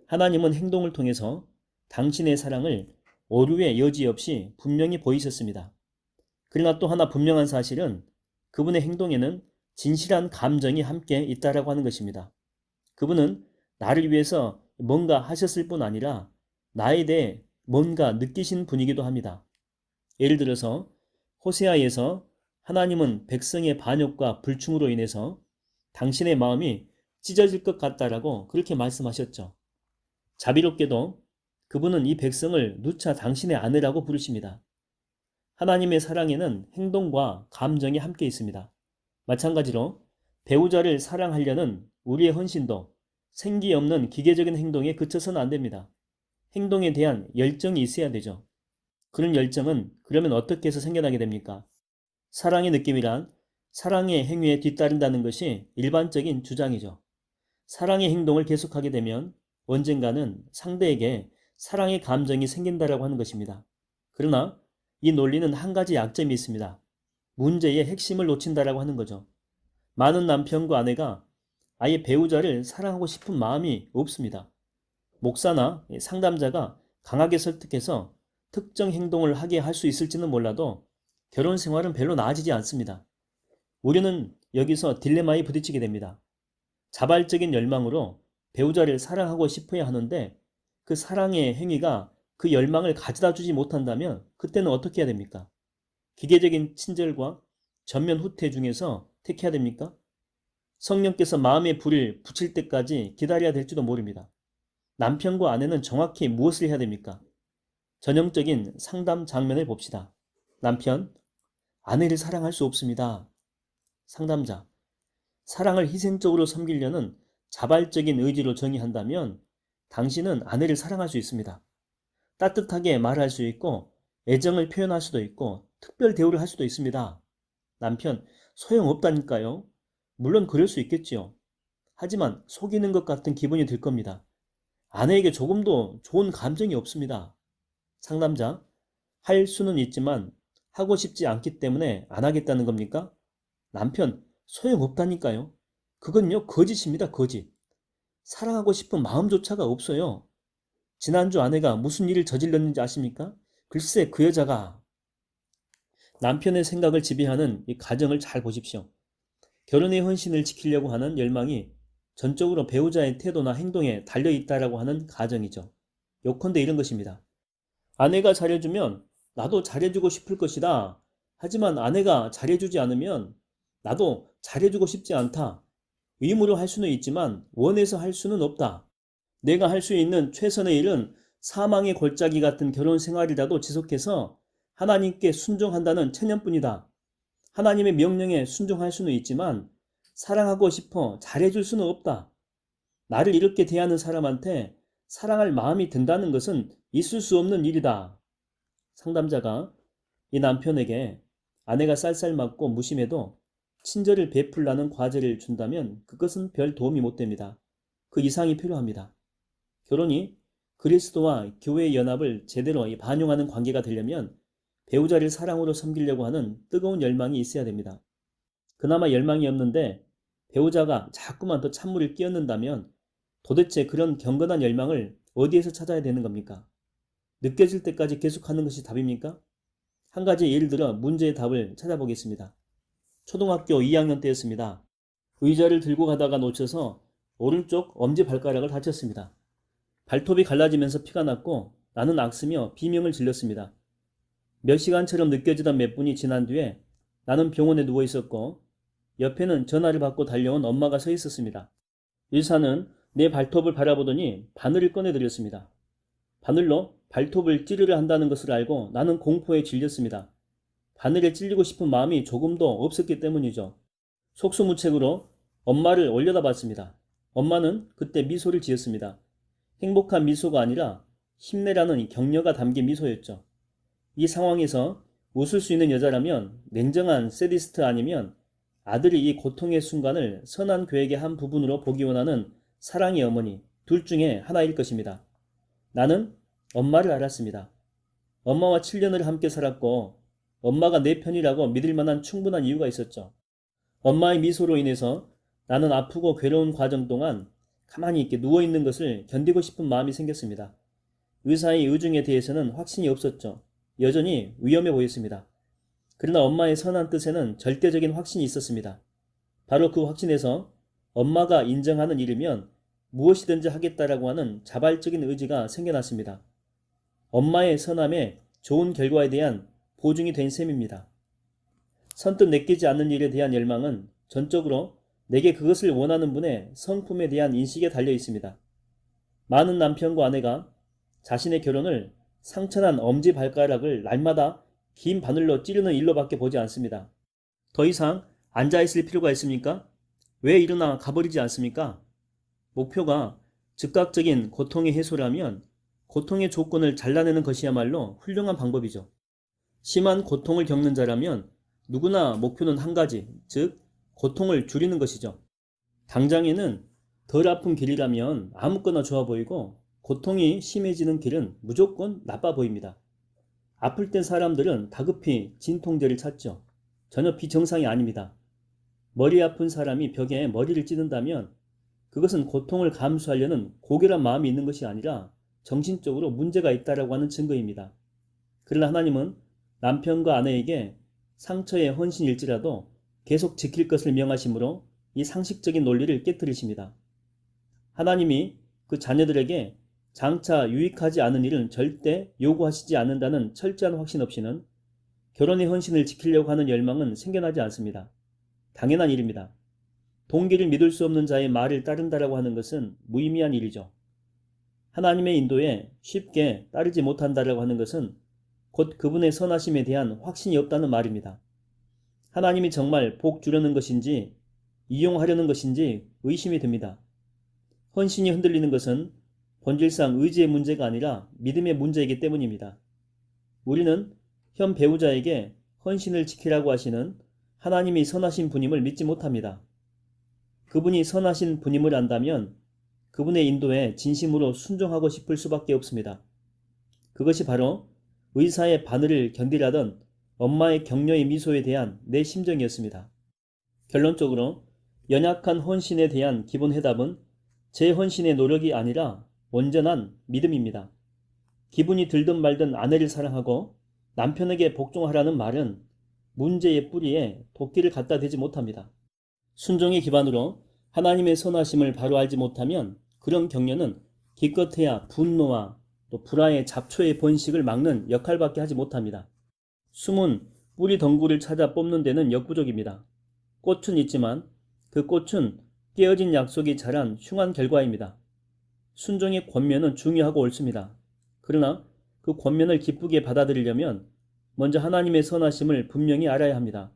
하나님은 행동을 통해서 당신의 사랑을 오류의 여지 없이 분명히 보이셨습니다. 그러나 또 하나 분명한 사실은 그분의 행동에는 진실한 감정이 함께 있다라고 하는 것입니다. 그분은 나를 위해서 뭔가 하셨을 뿐 아니라 나에 대해 뭔가 느끼신 분이기도 합니다. 예를 들어서 호세아에서 하나님은 백성의 반역과 불충으로 인해서 당신의 마음이 찢어질 것 같다라고 그렇게 말씀하셨죠. 자비롭게도 그분은 이 백성을 누차 당신의 아내라고 부르십니다. 하나님의 사랑에는 행동과 감정이 함께 있습니다. 마찬가지로 배우자를 사랑하려는 우리의 헌신도 생기 없는 기계적인 행동에 그쳐서는 안 됩니다. 행동에 대한 열정이 있어야 되죠. 그런 열정은 그러면 어떻게 해서 생겨나게 됩니까? 사랑의 느낌이란 사랑의 행위에 뒤따른다는 것이 일반적인 주장이죠. 사랑의 행동을 계속하게 되면 언젠가는 상대에게 사랑의 감정이 생긴다라고 하는 것입니다. 그러나 이 논리는 한 가지 약점이 있습니다. 문제의 핵심을 놓친다라고 하는 거죠. 많은 남편과 아내가 아예 배우자를 사랑하고 싶은 마음이 없습니다. 목사나 상담자가 강하게 설득해서 특정 행동을 하게 할 수 있을지는 몰라도 결혼 생활은 별로 나아지지 않습니다. 우리는 여기서 딜레마에 부딪히게 됩니다. 자발적인 열망으로 배우자를 사랑하고 싶어야 하는데 그 사랑의 행위가 그 열망을 가져다 주지 못한다면 그때는 어떻게 해야 됩니까? 기계적인 친절과 전면 후퇴 중에서 택해야 됩니까? 성령께서 마음의 불을 붙일 때까지 기다려야 될지도 모릅니다. 남편과 아내는 정확히 무엇을 해야 됩니까? 전형적인 상담 장면을 봅시다. 남편, 아내를 사랑할 수 없습니다. 상담자, 사랑을 희생적으로 섬기려는 자발적인 의지로 정의한다면 당신은 아내를 사랑할 수 있습니다. 따뜻하게 말할 수 있고 애정을 표현할 수도 있고 특별 대우를 할 수도 있습니다. 남편, 소용없다니까요. 물론 그럴 수 있겠지요. 하지만 속이는 것 같은 기분이 들 겁니다. 아내에게 조금도 좋은 감정이 없습니다. 상담자, 할 수는 있지만 하고 싶지 않기 때문에 안 하겠다는 겁니까? 남편, 소용없다니까요. 그건요, 거짓입니다, 거짓. 사랑하고 싶은 마음조차가 없어요. 지난주 아내가 무슨 일을 저질렀는지 아십니까? 글쎄, 그 여자가 남편의 생각을 지배하는 이 가정을 잘 보십시오. 결혼의 헌신을 지키려고 하는 열망이 전적으로 배우자의 태도나 행동에 달려 있다라고 하는 가정이죠. 요컨대 이런 것입니다. 아내가 잘해주면 나도 잘해주고 싶을 것이다. 하지만 아내가 잘해주지 않으면 나도 잘해주고 싶지 않다. 의무로 할 수는 있지만 원해서 할 수는 없다. 내가 할 수 있는 최선의 일은 사망의 골짜기 같은 결혼 생활이라도 지속해서 하나님께 순종한다는 체념뿐이다. 하나님의 명령에 순종할 수는 있지만 사랑하고 싶어 잘해줄 수는 없다. 나를 이렇게 대하는 사람한테 사랑할 마음이 든다는 것은 있을 수 없는 일이다. 상담자가 이 남편에게 아내가 쌀쌀맞고 무심해도 친절을 베풀라는 과제를 준다면 그것은 별 도움이 못 됩니다. 그 이상이 필요합니다. 결혼이 그리스도와 교회의 연합을 제대로 반영하는 관계가 되려면 배우자를 사랑으로 섬기려고 하는 뜨거운 열망이 있어야 됩니다. 그나마 열망이 없는데 배우자가 자꾸만 더 찬물을 끼얹는다면 도대체 그런 경건한 열망을 어디에서 찾아야 되는 겁니까? 느껴질 때까지 계속하는 것이 답입니까? 한 가지 예를 들어 문제의 답을 찾아보겠습니다. 초등학교 2학년 때였습니다. 의자를 들고 가다가 놓쳐서 오른쪽 엄지발가락을 다쳤습니다. 발톱이 갈라지면서 피가 났고 나는 악쓰며 비명을 질렀습니다. 몇 시간처럼 느껴지던 몇 분이 지난 뒤에 나는 병원에 누워 있었고 옆에는 전화를 받고 달려온 엄마가 서 있었습니다. 의사는 내 발톱을 바라보더니 바늘을 꺼내드렸습니다. 바늘로 발톱을 찌르려 한다는 것을 알고 나는 공포에 질렸습니다. 바늘에 찔리고 싶은 마음이 조금도 없었기 때문이죠. 속수무책으로 엄마를 올려다봤습니다. 엄마는 그때 미소를 지었습니다. 행복한 미소가 아니라 힘내라는 격려가 담긴 미소였죠. 이 상황에서 웃을 수 있는 여자라면 냉정한 세디스트 아니면 아들이 이 고통의 순간을 선한 계획의 한 부분으로 보기 원하는 사랑의 어머니 둘 중에 하나일 것입니다. 나는 엄마를 알았습니다. 엄마와 7년을 함께 살았고 엄마가 내 편이라고 믿을 만한 충분한 이유가 있었죠. 엄마의 미소로 인해서 나는 아프고 괴로운 과정 동안 가만히 있게 누워있는 것을 견디고 싶은 마음이 생겼습니다. 의사의 의중에 대해서는 확신이 없었죠. 여전히 위험해 보였습니다. 그러나 엄마의 선한 뜻에는 절대적인 확신이 있었습니다. 바로 그 확신에서 엄마가 인정하는 일이면 무엇이든지 하겠다라고 하는 자발적인 의지가 생겨났습니다. 엄마의 선함에 좋은 결과에 대한 보증이 된 셈입니다. 선뜻 내키지 않는 일에 대한 열망은 전적으로 내게 그것을 원하는 분의 성품에 대한 인식에 달려 있습니다. 많은 남편과 아내가 자신의 결혼을 상처난 엄지발가락을 날마다 긴 바늘로 찌르는 일로밖에 보지 않습니다. 더 이상 앉아있을 필요가 있습니까? 왜 일어나 가버리지 않습니까? 목표가 즉각적인 고통의 해소라면 고통의 조건을 잘라내는 것이야말로 훌륭한 방법이죠. 심한 고통을 겪는 자라면 누구나 목표는 한 가지, 즉 고통을 줄이는 것이죠. 당장에는 덜 아픈 길이라면 아무거나 좋아 보이고 고통이 심해지는 길은 무조건 나빠 보입니다. 아플 땐 사람들은 다급히 진통제를 찾죠. 전혀 비정상이 아닙니다. 머리 아픈 사람이 벽에 머리를 찌른다면 그것은 고통을 감수하려는 고결한 마음이 있는 것이 아니라 정신적으로 문제가 있다라고 하는 증거입니다. 그러나 하나님은 남편과 아내에게 상처의 헌신일지라도 계속 지킬 것을 명하시므로 이 상식적인 논리를 깨뜨리십니다. 하나님이 그 자녀들에게 장차 유익하지 않은 일은 절대 요구하시지 않는다는 철저한 확신 없이는 결혼의 헌신을 지키려고 하는 열망은 생겨나지 않습니다. 당연한 일입니다. 동기를 믿을 수 없는 자의 말을 따른다라고 하는 것은 무의미한 일이죠. 하나님의 인도에 쉽게 따르지 못한다라고 하는 것은 곧 그분의 선하심에 대한 확신이 없다는 말입니다. 하나님이 정말 복 주려는 것인지 이용하려는 것인지 의심이 듭니다. 헌신이 흔들리는 것은 본질상 의지의 문제가 아니라 믿음의 문제이기 때문입니다. 우리는 현 배우자에게 헌신을 지키라고 하시는 하나님이 선하신 분임을 믿지 못합니다. 그분이 선하신 분임을 안다면 그분의 인도에 진심으로 순종하고 싶을 수밖에 없습니다. 그것이 바로 의사의 바늘을 견디라던 엄마의 격려의 미소에 대한 내 심정이었습니다. 결론적으로 연약한 헌신에 대한 기본 해답은 제 헌신의 노력이 아니라 온전한 믿음입니다. 기분이 들든 말든 아내를 사랑하고 남편에게 복종하라는 말은 문제의 뿌리에 도끼를 갖다 대지 못합니다. 순종의 기반으로 하나님의 선하심을 바로 알지 못하면 그런 격려는 기껏해야 분노와 또 불화의 잡초의 번식을 막는 역할밖에 하지 못합니다. 숨은 뿌리 덩굴을 찾아 뽑는 데는 역부족입니다. 꽃은 있지만 그 꽃은 깨어진 약속이 자란 흉한 결과입니다. 순종의 권면은 중요하고 옳습니다. 그러나 그 권면을 기쁘게 받아들이려면 먼저 하나님의 선하심을 분명히 알아야 합니다.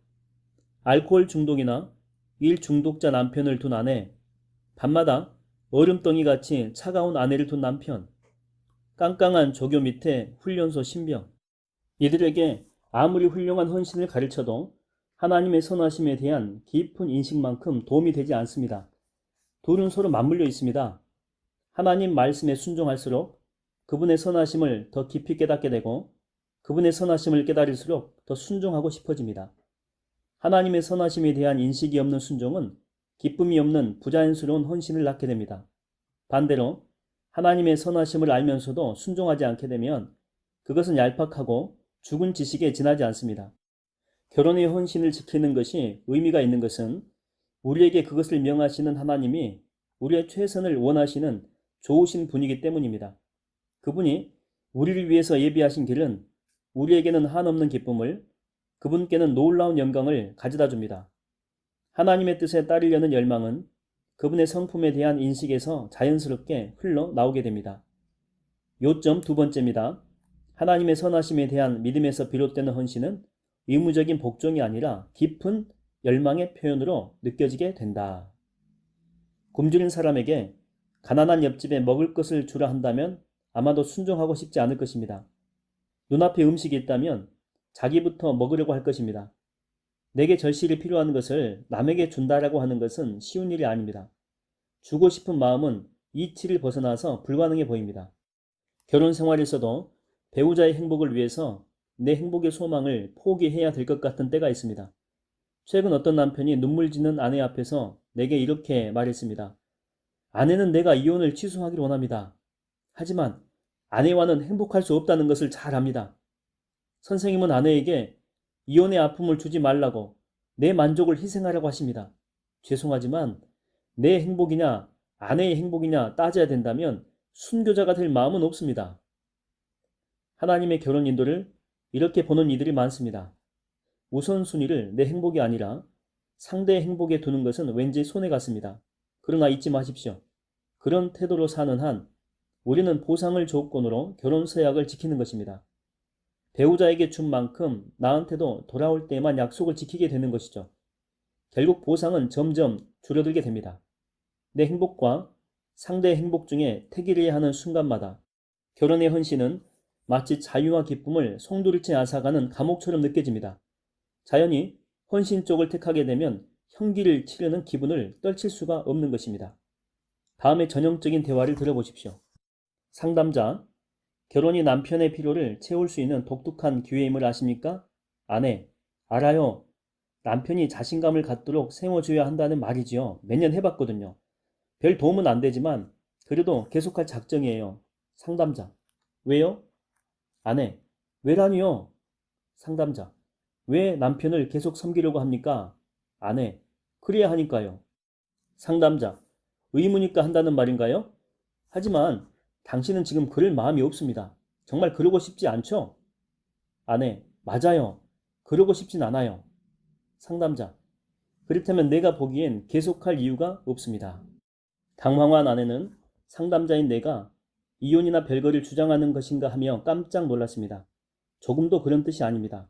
알코올 중독이나 일 중독자 남편을 둔 아내, 밤마다 얼음덩이같이 차가운 아내를 둔 남편, 깡깡한 조교 밑에 훈련소 신병, 이들에게 아무리 훌륭한 헌신을 가르쳐도 하나님의 선하심에 대한 깊은 인식만큼 도움이 되지 않습니다. 둘은 서로 맞물려 있습니다. 하나님 말씀에 순종할수록 그분의 선하심을 더 깊이 깨닫게 되고 그분의 선하심을 깨달을수록 더 순종하고 싶어집니다. 하나님의 선하심에 대한 인식이 없는 순종은 기쁨이 없는 부자연스러운 헌신을 낳게 됩니다. 반대로 하나님의 선하심을 알면서도 순종하지 않게 되면 그것은 얄팍하고 죽은 지식에 지나지 않습니다. 결혼의 헌신을 지키는 것이 의미가 있는 것은 우리에게 그것을 명하시는 하나님이 우리의 최선을 원하시는 좋으신 분이기 때문입니다. 그분이 우리를 위해서 예비하신 길은 우리에게는 한없는 기쁨을, 그분께는 놀라운 영광을 가져다 줍니다. 하나님의 뜻에 따르려는 열망은 그분의 성품에 대한 인식에서 자연스럽게 흘러나오게 됩니다. 요점 두 번째입니다. 하나님의 선하심에 대한 믿음에서 비롯되는 헌신은 의무적인 복종이 아니라 깊은 열망의 표현으로 느껴지게 된다. 굶주린 사람에게 가난한 옆집에 먹을 것을 주라 한다면 아마도 순종하고 싶지 않을 것입니다. 눈앞에 음식이 있다면 자기부터 먹으려고 할 것입니다. 내게 절실히 필요한 것을 남에게 준다라고 하는 것은 쉬운 일이 아닙니다. 주고 싶은 마음은 이치를 벗어나서 불가능해 보입니다. 결혼 생활에서도 배우자의 행복을 위해서 내 행복의 소망을 포기해야 될 것 같은 때가 있습니다. 최근 어떤 남편이 눈물 짓는 아내 앞에서 내게 이렇게 말했습니다. 아내는 내가 이혼을 취소하기를 원합니다. 하지만 아내와는 행복할 수 없다는 것을 잘 압니다. 선생님은 아내에게 이혼의 아픔을 주지 말라고 내 만족을 희생하라고 하십니다. 죄송하지만 내 행복이냐 아내의 행복이냐 따져야 된다면 순교자가 될 마음은 없습니다. 하나님의 결혼 인도를 이렇게 보는 이들이 많습니다. 우선순위를 내 행복이 아니라 상대의 행복에 두는 것은 왠지 손해 같습니다. 그러나 잊지 마십시오. 그런 태도로 사는 한 우리는 보상을 조건으로 결혼 서약을 지키는 것입니다. 배우자에게 준 만큼 나한테도 돌아올 때만 약속을 지키게 되는 것이죠. 결국 보상은 점점 줄어들게 됩니다. 내 행복과 상대의 행복 중에 택일해야 하는 순간마다 결혼의 헌신은 마치 자유와 기쁨을 송두리째 앗아가는 감옥처럼 느껴집니다. 자연히 헌신 쪽을 택하게 되면 형기를 치르는 기분을 떨칠 수가 없는 것입니다. 다음에 전형적인 대화를 들어보십시오. 상담자, 결혼이 남편의 필요를 채울 수 있는 독특한 기회임을 아십니까? 아내, 알아요. 남편이 자신감을 갖도록 세워줘야 한다는 말이지요. 몇 년 해봤거든요. 별 도움은 안 되지만 그래도 계속할 작정이에요. 상담자, 왜요? 아내, 왜라니요? 상담자, 왜 남편을 계속 섬기려고 합니까? 아내, 그래야 하니까요. 상담자, 의무니까 한다는 말인가요? 하지만 당신은 지금 그럴 마음이 없습니다. 정말 그러고 싶지 않죠? 아내, 맞아요. 그러고 싶진 않아요. 상담자, 그렇다면 내가 보기엔 계속할 이유가 없습니다. 당황한 아내는 상담자인 내가 이혼이나 별거를 주장하는 것인가 하며 깜짝 놀랐습니다. 조금도 그런 뜻이 아닙니다.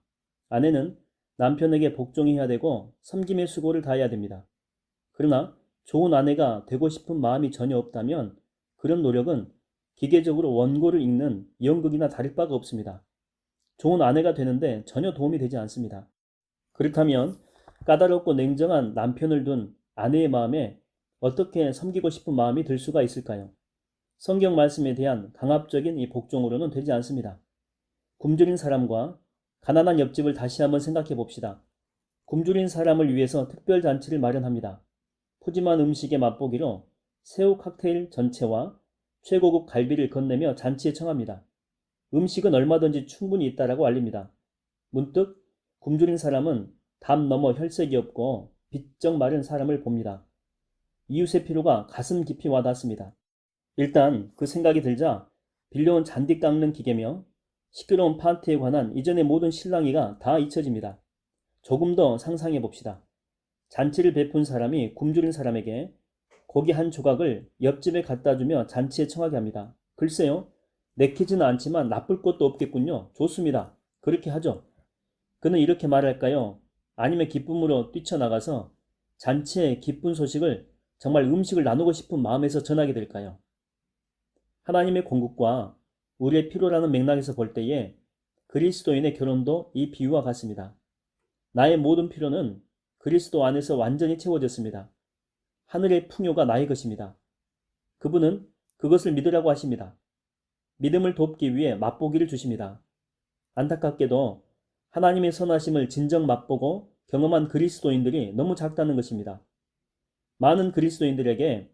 아내는 남편에게 복종해야 되고 섬김의 수고를 다해야 됩니다. 그러나 좋은 아내가 되고 싶은 마음이 전혀 없다면 그런 노력은 기계적으로 원고를 읽는 연극이나 다를 바가 없습니다. 좋은 아내가 되는데 전혀 도움이 되지 않습니다. 그렇다면 까다롭고 냉정한 남편을 둔 아내의 마음에 어떻게 섬기고 싶은 마음이 들 수가 있을까요? 성경 말씀에 대한 강압적인 이 복종으로는 되지 않습니다. 굶주린 사람과 가난한 옆집을 다시 한번 생각해 봅시다. 굶주린 사람을 위해서 특별 잔치를 마련합니다. 푸짐한 음식에 맛보기로 새우 칵테일 전체와 최고급 갈비를 건네며 잔치에 청합니다. 음식은 얼마든지 충분히 있다라고 알립니다. 문득 굶주린 사람은 담 넘어 혈색이 없고 비쩍 마른 사람을 봅니다. 이웃의 피로가 가슴 깊이 와닿습니다. 일단 그 생각이 들자 빌려온 잔디 깎는 기계며 시끄러운 파티에 관한 이전의 모든 실랑이가 다 잊혀집니다. 조금 더 상상해 봅시다. 잔치를 베푼 사람이 굶주린 사람에게 고기 한 조각을 옆집에 갖다 주며 잔치에 청하게 합니다. 글쎄요, 내키지는 않지만 나쁠 것도 없겠군요. 좋습니다. 그렇게 하죠. 그는 이렇게 말할까요? 아니면 기쁨으로 뛰쳐나가서 잔치의 기쁜 소식을 정말 음식을 나누고 싶은 마음에서 전하게 될까요? 하나님의 공급과 우리의 필요라는 맥락에서 볼 때에 그리스도인의 결혼도 이 비유와 같습니다. 나의 모든 필요는 그리스도 안에서 완전히 채워졌습니다. 하늘의 풍요가 나의 것입니다. 그분은 그것을 믿으라고 하십니다. 믿음을 돕기 위해 맛보기를 주십니다. 안타깝게도 하나님의 선하심을 진정 맛보고 경험한 그리스도인들이 너무 작다는 것입니다. 많은 그리스도인들에게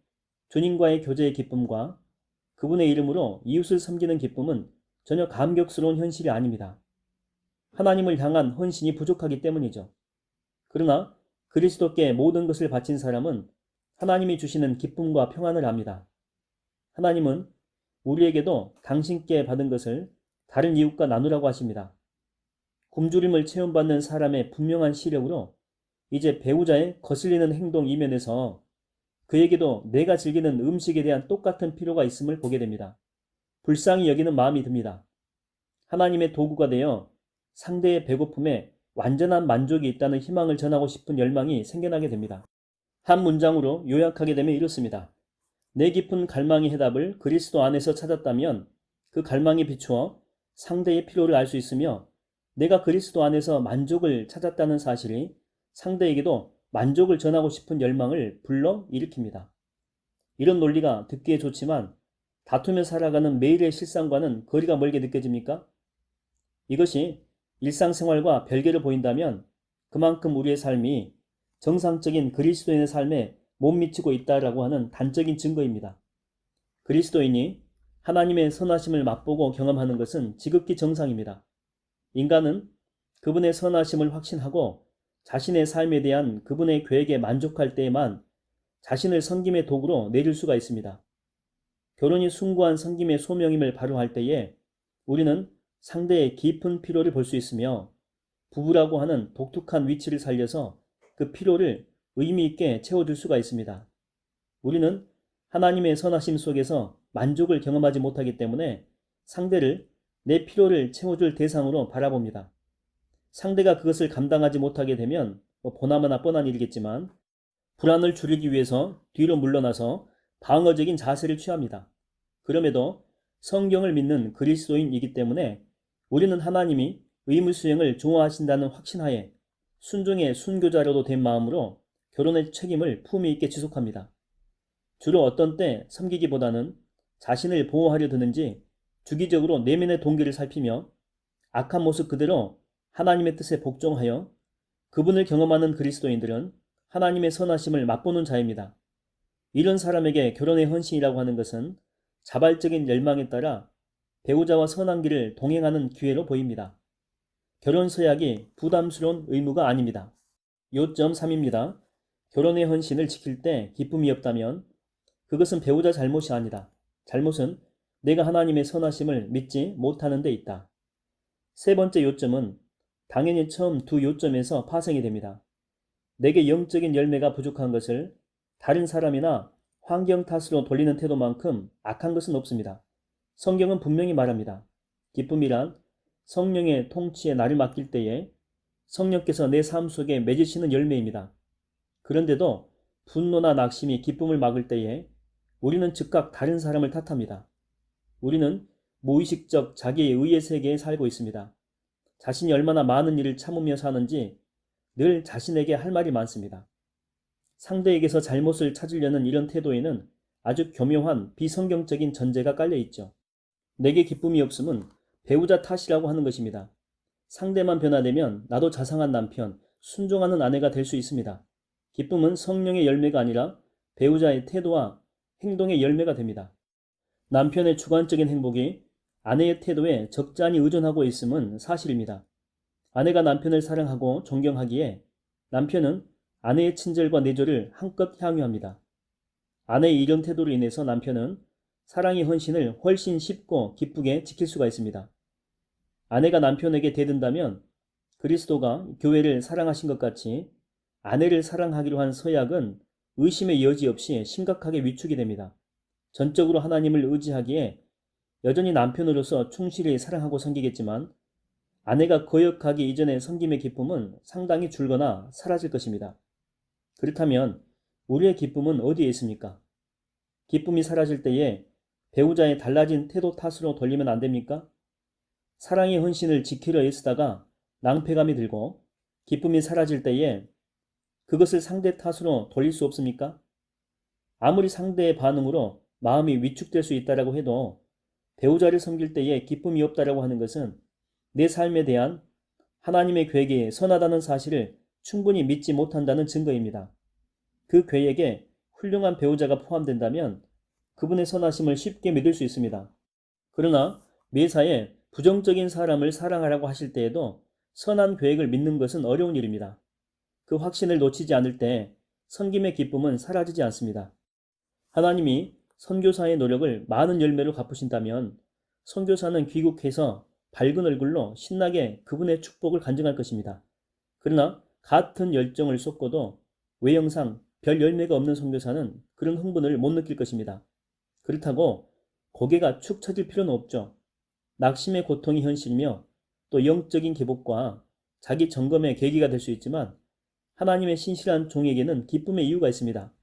주님과의 교제의 기쁨과 그분의 이름으로 이웃을 섬기는 기쁨은 전혀 감격스러운 현실이 아닙니다. 하나님을 향한 헌신이 부족하기 때문이죠. 그러나 그리스도께 모든 것을 바친 사람은 하나님이 주시는 기쁨과 평안을 압니다. 하나님은 우리에게도 당신께 받은 것을 다른 이웃과 나누라고 하십니다. 굶주림을 체험받는 사람의 분명한 시력으로 이제 배우자의 거슬리는 행동 이면에서 그에게도 내가 즐기는 음식에 대한 똑같은 필요가 있음을 보게 됩니다. 불쌍히 여기는 마음이 듭니다. 하나님의 도구가 되어 상대의 배고픔에 완전한 만족이 있다는 희망을 전하고 싶은 열망이 생겨나게 됩니다. 한 문장으로 요약하게 되면 이렇습니다. 내 깊은 갈망의 해답을 그리스도 안에서 찾았다면 그 갈망에 비추어 상대의 필요를 알 수 있으며 내가 그리스도 안에서 만족을 찾았다는 사실이 상대에게도 만족을 전하고 싶은 열망을 불러 일으킵니다. 이런 논리가 듣기에 좋지만 다투며 살아가는 매일의 실상과는 거리가 멀게 느껴집니까? 이것이 일상생활과 별개로 보인다면 그만큼 우리의 삶이 정상적인 그리스도인의 삶에 못 미치고 있다라고 하는 단적인 증거입니다. 그리스도인이 하나님의 선하심을 맛보고 경험하는 것은 지극히 정상입니다. 인간은 그분의 선하심을 확신하고 자신의 삶에 대한 그분의 계획에 만족할 때에만 자신을 섬김의 도구로 내릴 수가 있습니다. 결혼이 숭고한 섬김의 소명임을 발휘할 때에 우리는 상대의 깊은 필요를 볼 수 있으며 부부라고 하는 독특한 위치를 살려서 그 필요를 의미 있게 채워줄 수가 있습니다. 우리는 하나님의 선하심 속에서 만족을 경험하지 못하기 때문에 상대를 내 필요를 채워줄 대상으로 바라봅니다. 상대가 그것을 감당하지 못하게 되면 보나마나 뻔한 일이겠지만 불안을 줄이기 위해서 뒤로 물러나서 방어적인 자세를 취합니다. 그럼에도 성경을 믿는 그리스도인이기 때문에 우리는 하나님이 의무 수행을 좋아하신다는 확신하에 순종의 순교자로도 된 마음으로 결혼의 책임을 품위 있게 지속합니다. 주로 어떤 때 섬기기보다는 자신을 보호하려 드는지 주기적으로 내면의 동기를 살피며 악한 모습 그대로 하나님의 뜻에 복종하여 그분을 경험하는 그리스도인들은 하나님의 선하심을 맛보는 자입니다. 이런 사람에게 결혼의 헌신이라고 하는 것은 자발적인 열망에 따라 배우자와 선한 길을 동행하는 기회로 보입니다. 결혼 서약이 부담스러운 의무가 아닙니다. 요점 3입니다. 결혼의 헌신을 지킬 때 기쁨이 없다면 그것은 배우자 잘못이 아니다. 잘못은 내가 하나님의 선하심을 믿지 못하는 데 있다. 세 번째 요점은 당연히 처음 두 요점에서 파생이 됩니다. 내게 영적인 열매가 부족한 것을 다른 사람이나 환경 탓으로 돌리는 태도만큼 악한 것은 없습니다. 성경은 분명히 말합니다. 기쁨이란 성령의 통치에 나를 맡길 때에 성령께서 내 삶 속에 맺으시는 열매입니다. 그런데도 분노나 낙심이 기쁨을 막을 때에 우리는 즉각 다른 사람을 탓합니다. 우리는 무의식적 자기의 의의 세계에 살고 있습니다. 자신이 얼마나 많은 일을 참으며 사는지 늘 자신에게 할 말이 많습니다. 상대에게서 잘못을 찾으려는 이런 태도에는 아주 교묘한 비성경적인 전제가 깔려 있죠. 내게 기쁨이 없음은 배우자 탓이라고 하는 것입니다. 상대만 변화되면 나도 자상한 남편, 순종하는 아내가 될 수 있습니다. 기쁨은 성령의 열매가 아니라 배우자의 태도와 행동의 열매가 됩니다. 남편의 주관적인 행복이 아내의 태도에 적잖이 의존하고 있음은 사실입니다. 아내가 남편을 사랑하고 존경하기에 남편은 아내의 친절과 내조를 한껏 향유합니다. 아내의 이런 태도로 인해서 남편은 사랑의 헌신을 훨씬 쉽고 기쁘게 지킬 수가 있습니다. 아내가 남편에게 대든다면 그리스도가 교회를 사랑하신 것 같이 아내를 사랑하기로 한 서약은 의심의 여지 없이 심각하게 위축이 됩니다. 전적으로 하나님을 의지하기에 여전히 남편으로서 충실히 사랑하고 섬기겠지만 아내가 거역하기 이전의 섬김의 기쁨은 상당히 줄거나 사라질 것입니다. 그렇다면 우리의 기쁨은 어디에 있습니까? 기쁨이 사라질 때에 배우자의 달라진 태도 탓으로 돌리면 안 됩니까? 사랑의 헌신을 지키려 애쓰다가 낭패감이 들고 기쁨이 사라질 때에 그것을 상대 탓으로 돌릴 수 없습니까? 아무리 상대의 반응으로 마음이 위축될 수 있다라고 해도 배우자를 섬길 때에 기쁨이 없다라고 하는 것은 내 삶에 대한 하나님의 계획이 선하다는 사실을 충분히 믿지 못한다는 증거입니다. 그 계획에 훌륭한 배우자가 포함된다면 그분의 선하심을 쉽게 믿을 수 있습니다. 그러나 매사에 부정적인 사람을 사랑하라고 하실 때에도 선한 계획을 믿는 것은 어려운 일입니다. 그 확신을 놓치지 않을 때 섬김의 기쁨은 사라지지 않습니다. 하나님이 선교사의 노력을 많은 열매로 갚으신다면 선교사는 귀국해서 밝은 얼굴로 신나게 그분의 축복을 간증할 것입니다. 그러나 같은 열정을 쏟고도 외형상 별 열매가 없는 선교사는 그런 흥분을 못 느낄 것입니다. 그렇다고 고개가 축 처질 필요는 없죠. 낙심의 고통이 현실이며 또 영적인 기복과 자기 점검의 계기가 될 수 있지만 하나님의 신실한 종에게는 기쁨의 이유가 있습니다.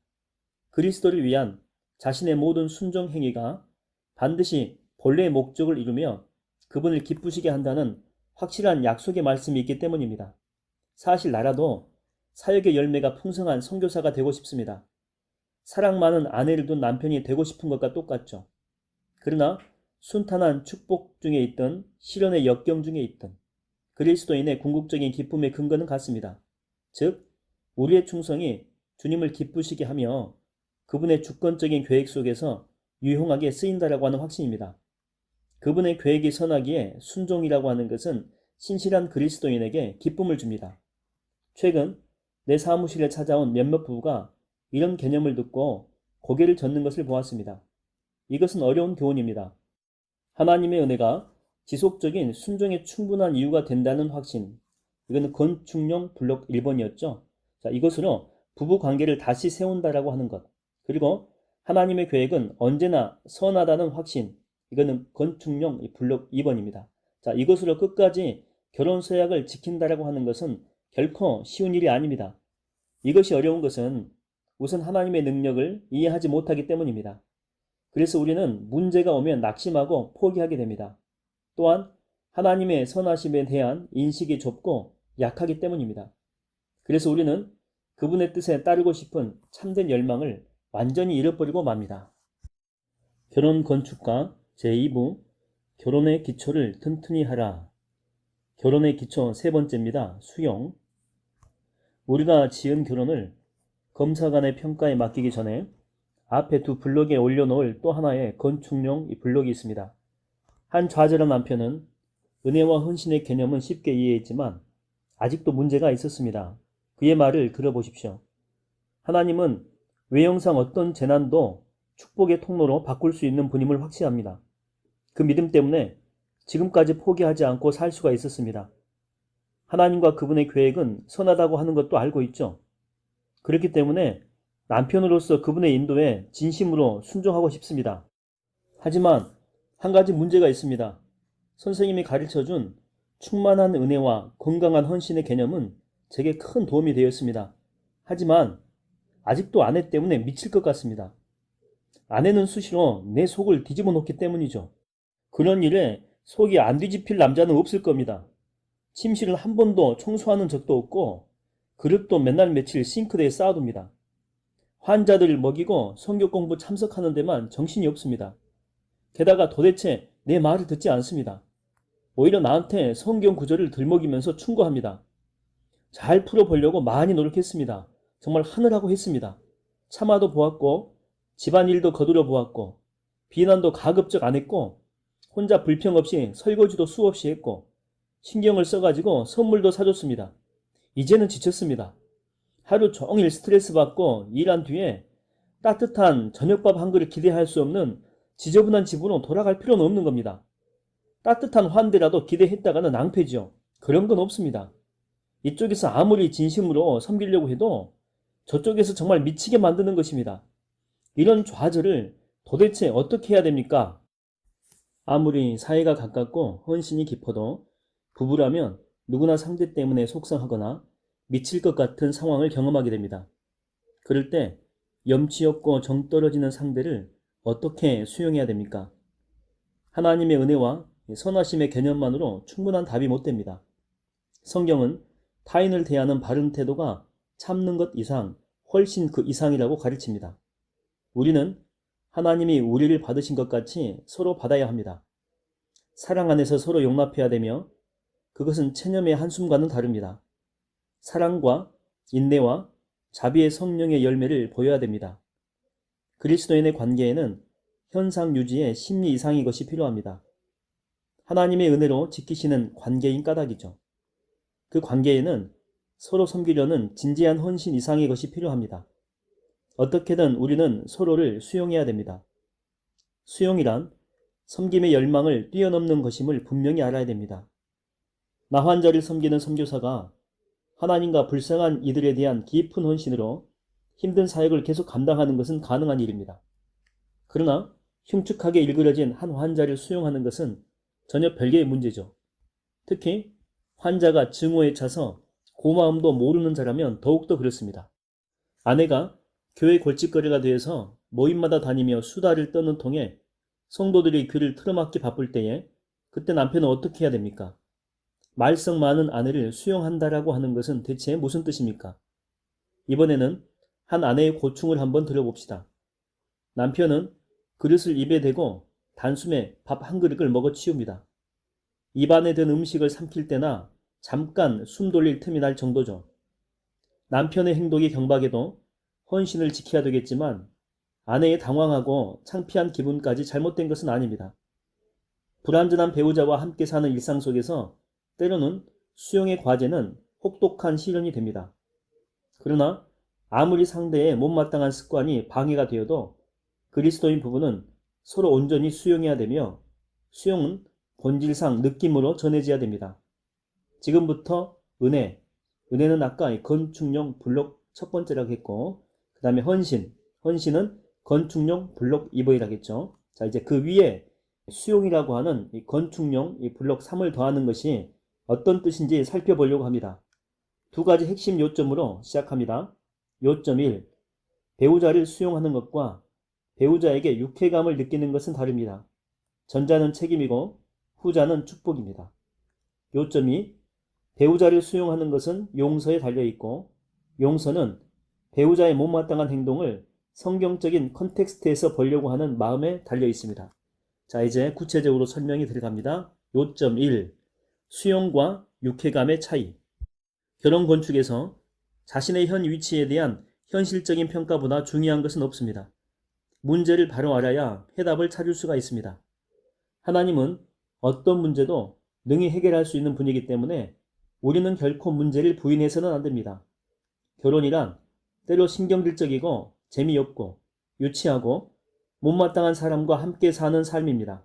그리스도를 위한 자신의 모든 순종 행위가 반드시 본래의 목적을 이루며 그분을 기쁘시게 한다는 확실한 약속의 말씀이 있기 때문입니다. 사실 나라도 사역의 열매가 풍성한 선교사가 되고 싶습니다. 사랑 많은 아내를 둔 남편이 되고 싶은 것과 똑같죠. 그러나 순탄한 축복 중에 있든 시련의 역경 중에 있든 그리스도인의 궁극적인 기쁨의 근거는 같습니다. 즉 우리의 충성이 주님을 기쁘시게 하며 그분의 주권적인 계획 속에서 유용하게 쓰인다라고 하는 확신입니다. 그분의 계획이 선하기에 순종이라고 하는 것은 신실한 그리스도인에게 기쁨을 줍니다. 최근 내 사무실에 찾아온 몇몇 부부가 이런 개념을 듣고 고개를 젓는 것을 보았습니다. 이것은 어려운 교훈입니다. 하나님의 은혜가 지속적인 순종에 충분한 이유가 된다는 확신. 이거는 건축용 블록 1번이었죠. 자, 이것으로 부부 관계를 다시 세운다라고 하는 것. 그리고 하나님의 계획은 언제나 선하다는 확신. 이거는 건축용 블록 2번입니다. 자, 이것으로 끝까지 결혼 서약을 지킨다라고 하는 것은 결코 쉬운 일이 아닙니다. 이것이 어려운 것은 우선 하나님의 능력을 이해하지 못하기 때문입니다. 그래서 우리는 문제가 오면 낙심하고 포기하게 됩니다. 또한 하나님의 선하심에 대한 인식이 좁고 약하기 때문입니다. 그래서 우리는 그분의 뜻에 따르고 싶은 참된 열망을 완전히 잃어버리고 맙니다. 결혼 건축가 제2부 결혼의 기초를 튼튼히 하라. 결혼의 기초 세 번째입니다. 수용. 우리가 지은 결혼을 검사관의 평가에 맡기기 전에 앞에 두 블록에 올려놓을 또 하나의 건축용 블록이 있습니다. 한 좌절한 남편은 은혜와 헌신의 개념은 쉽게 이해했지만 아직도 문제가 있었습니다. 그의 말을 들어보십시오. 하나님은 외형상 어떤 재난도 축복의 통로로 바꿀 수 있는 분임을 확신합니다. 그 믿음 때문에 지금까지 포기하지 않고 살 수가 있었습니다. 하나님과 그분의 계획은 선하다고 하는 것도 알고 있죠. 그렇기 때문에 남편으로서 그분의 인도에 진심으로 순종하고 싶습니다. 하지만 한 가지 문제가 있습니다. 선생님이 가르쳐준 충만한 은혜와 건강한 헌신의 개념은 제게 큰 도움이 되었습니다. 하지만 아직도 아내 때문에 미칠 것 같습니다. 아내는 수시로 내 속을 뒤집어 놓기 때문이죠. 그런 일에 속이 안 뒤집힐 남자는 없을 겁니다. 침실을 한 번도 청소하는 적도 없고 그릇도 맨날 며칠 싱크대에 쌓아둡니다. 환자들을 먹이고 성경 공부 참석하는 데만 정신이 없습니다. 게다가 도대체 내 말을 듣지 않습니다. 오히려 나한테 성경 구절을 들먹이면서 충고합니다. 잘 풀어보려고 많이 노력했습니다. 정말 하느라고 했습니다. 참아도 보았고 집안일도 거두려 보았고 비난도 가급적 안 했고 혼자 불평 없이 설거지도 수없이 했고 신경을 써가지고 선물도 사줬습니다. 이제는 지쳤습니다. 하루 종일 스트레스 받고 일한 뒤에 따뜻한 저녁밥 한 그릇 기대할 수 없는 지저분한 집으로 돌아갈 필요는 없는 겁니다. 따뜻한 환대라도 기대했다가는 낭패죠. 그런 건 없습니다. 이쪽에서 아무리 진심으로 섬기려고 해도 저쪽에서 정말 미치게 만드는 것입니다. 이런 좌절을 도대체 어떻게 해야 됩니까? 아무리 사이가 가깝고 헌신이 깊어도 부부라면 누구나 상대 때문에 속상하거나 미칠 것 같은 상황을 경험하게 됩니다. 그럴 때 염치 없고 정 떨어지는 상대를 어떻게 수용해야 됩니까? 하나님의 은혜와 선하심의 개념만으로 충분한 답이 못 됩니다. 성경은 타인을 대하는 바른 태도가 참는 것 이상 훨씬 그 이상이라고 가르칩니다. 우리는 하나님이 우리를 받으신 것 같이 서로 받아야 합니다. 사랑 안에서 서로 용납해야 되며 그것은 체념의 한숨과는 다릅니다. 사랑과 인내와 자비의 성령의 열매를 보여야 됩니다. 그리스도인의 관계에는 현상 유지의 심리 이상의 것이 필요합니다. 하나님의 은혜로 지키시는 관계인 까닭이죠. 그 관계에는 서로 섬기려는 진지한 헌신 이상의 것이 필요합니다. 어떻게든 우리는 서로를 수용해야 됩니다. 수용이란 섬김의 열망을 뛰어넘는 것임을 분명히 알아야 됩니다. 나 환자를 섬기는 선교사가 하나님과 불쌍한 이들에 대한 깊은 헌신으로 힘든 사역을 계속 감당하는 것은 가능한 일입니다. 그러나 흉측하게 일그러진 한 환자를 수용하는 것은 전혀 별개의 문제죠. 특히 환자가 증오에 차서 고마움도 모르는 자라면 더욱더 그렇습니다. 아내가 교회 골칫거리가 되어서 모임마다 다니며 수다를 떠는 통에 성도들이 귀를 틀어막기 바쁠 때에 그때 남편은 어떻게 해야 됩니까? 말썽 많은 아내를 수용한다라고 하는 것은 대체 무슨 뜻입니까? 이번에는 한 아내의 고충을 한번 들어봅시다. 남편은 그릇을 입에 대고 단숨에 밥 한 그릇을 먹어 치웁니다. 입안에 든 음식을 삼킬 때나 잠깐 숨 돌릴 틈이 날 정도죠. 남편의 행동이 경박해도 헌신을 지켜야 되겠지만 아내의 당황하고 창피한 기분까지 잘못된 것은 아닙니다. 불완전한 배우자와 함께 사는 일상 속에서 때로는 수용의 과제는 혹독한 시련이 됩니다. 그러나 아무리 상대의 못마땅한 습관이 방해가 되어도 그리스도인 부부는 서로 온전히 수용해야 되며 수용은 본질상 느낌으로 전해져야 됩니다. 지금부터 은혜는 아까 건축용 블록 첫 번째라고 했고 그 다음에 헌신은 건축용 블록 2번이라고 했죠. 자, 이제 그 위에 수용이라고 하는 이 건축용 이 블록 3을 더하는 것이 어떤 뜻인지 살펴보려고 합니다. 두 가지 핵심 요점으로 시작합니다. 요점 1. 배우자를 수용하는 것과 배우자에게 유쾌감을 느끼는 것은 다릅니다. 전자는 책임이고 후자는 축복입니다. 요점 2. 배우자를 수용하는 것은 용서에 달려있고 용서는 배우자의 못마땅한 행동을 성경적인 컨텍스트에서 보려고 하는 마음에 달려있습니다. 자, 이제 구체적으로 설명이 들어갑니다. 요점 1. 수용과 유쾌감의 차이. 결혼 건축에서 자신의 현 위치에 대한 현실적인 평가보다 중요한 것은 없습니다. 문제를 바로 알아야 해답을 찾을 수가 있습니다. 하나님은 어떤 문제도 능히 해결할 수 있는 분이기 때문에 우리는 결코 문제를 부인해서는 안 됩니다. 결혼이란 때로 신경질적이고 재미없고 유치하고 못마땅한 사람과 함께 사는 삶입니다.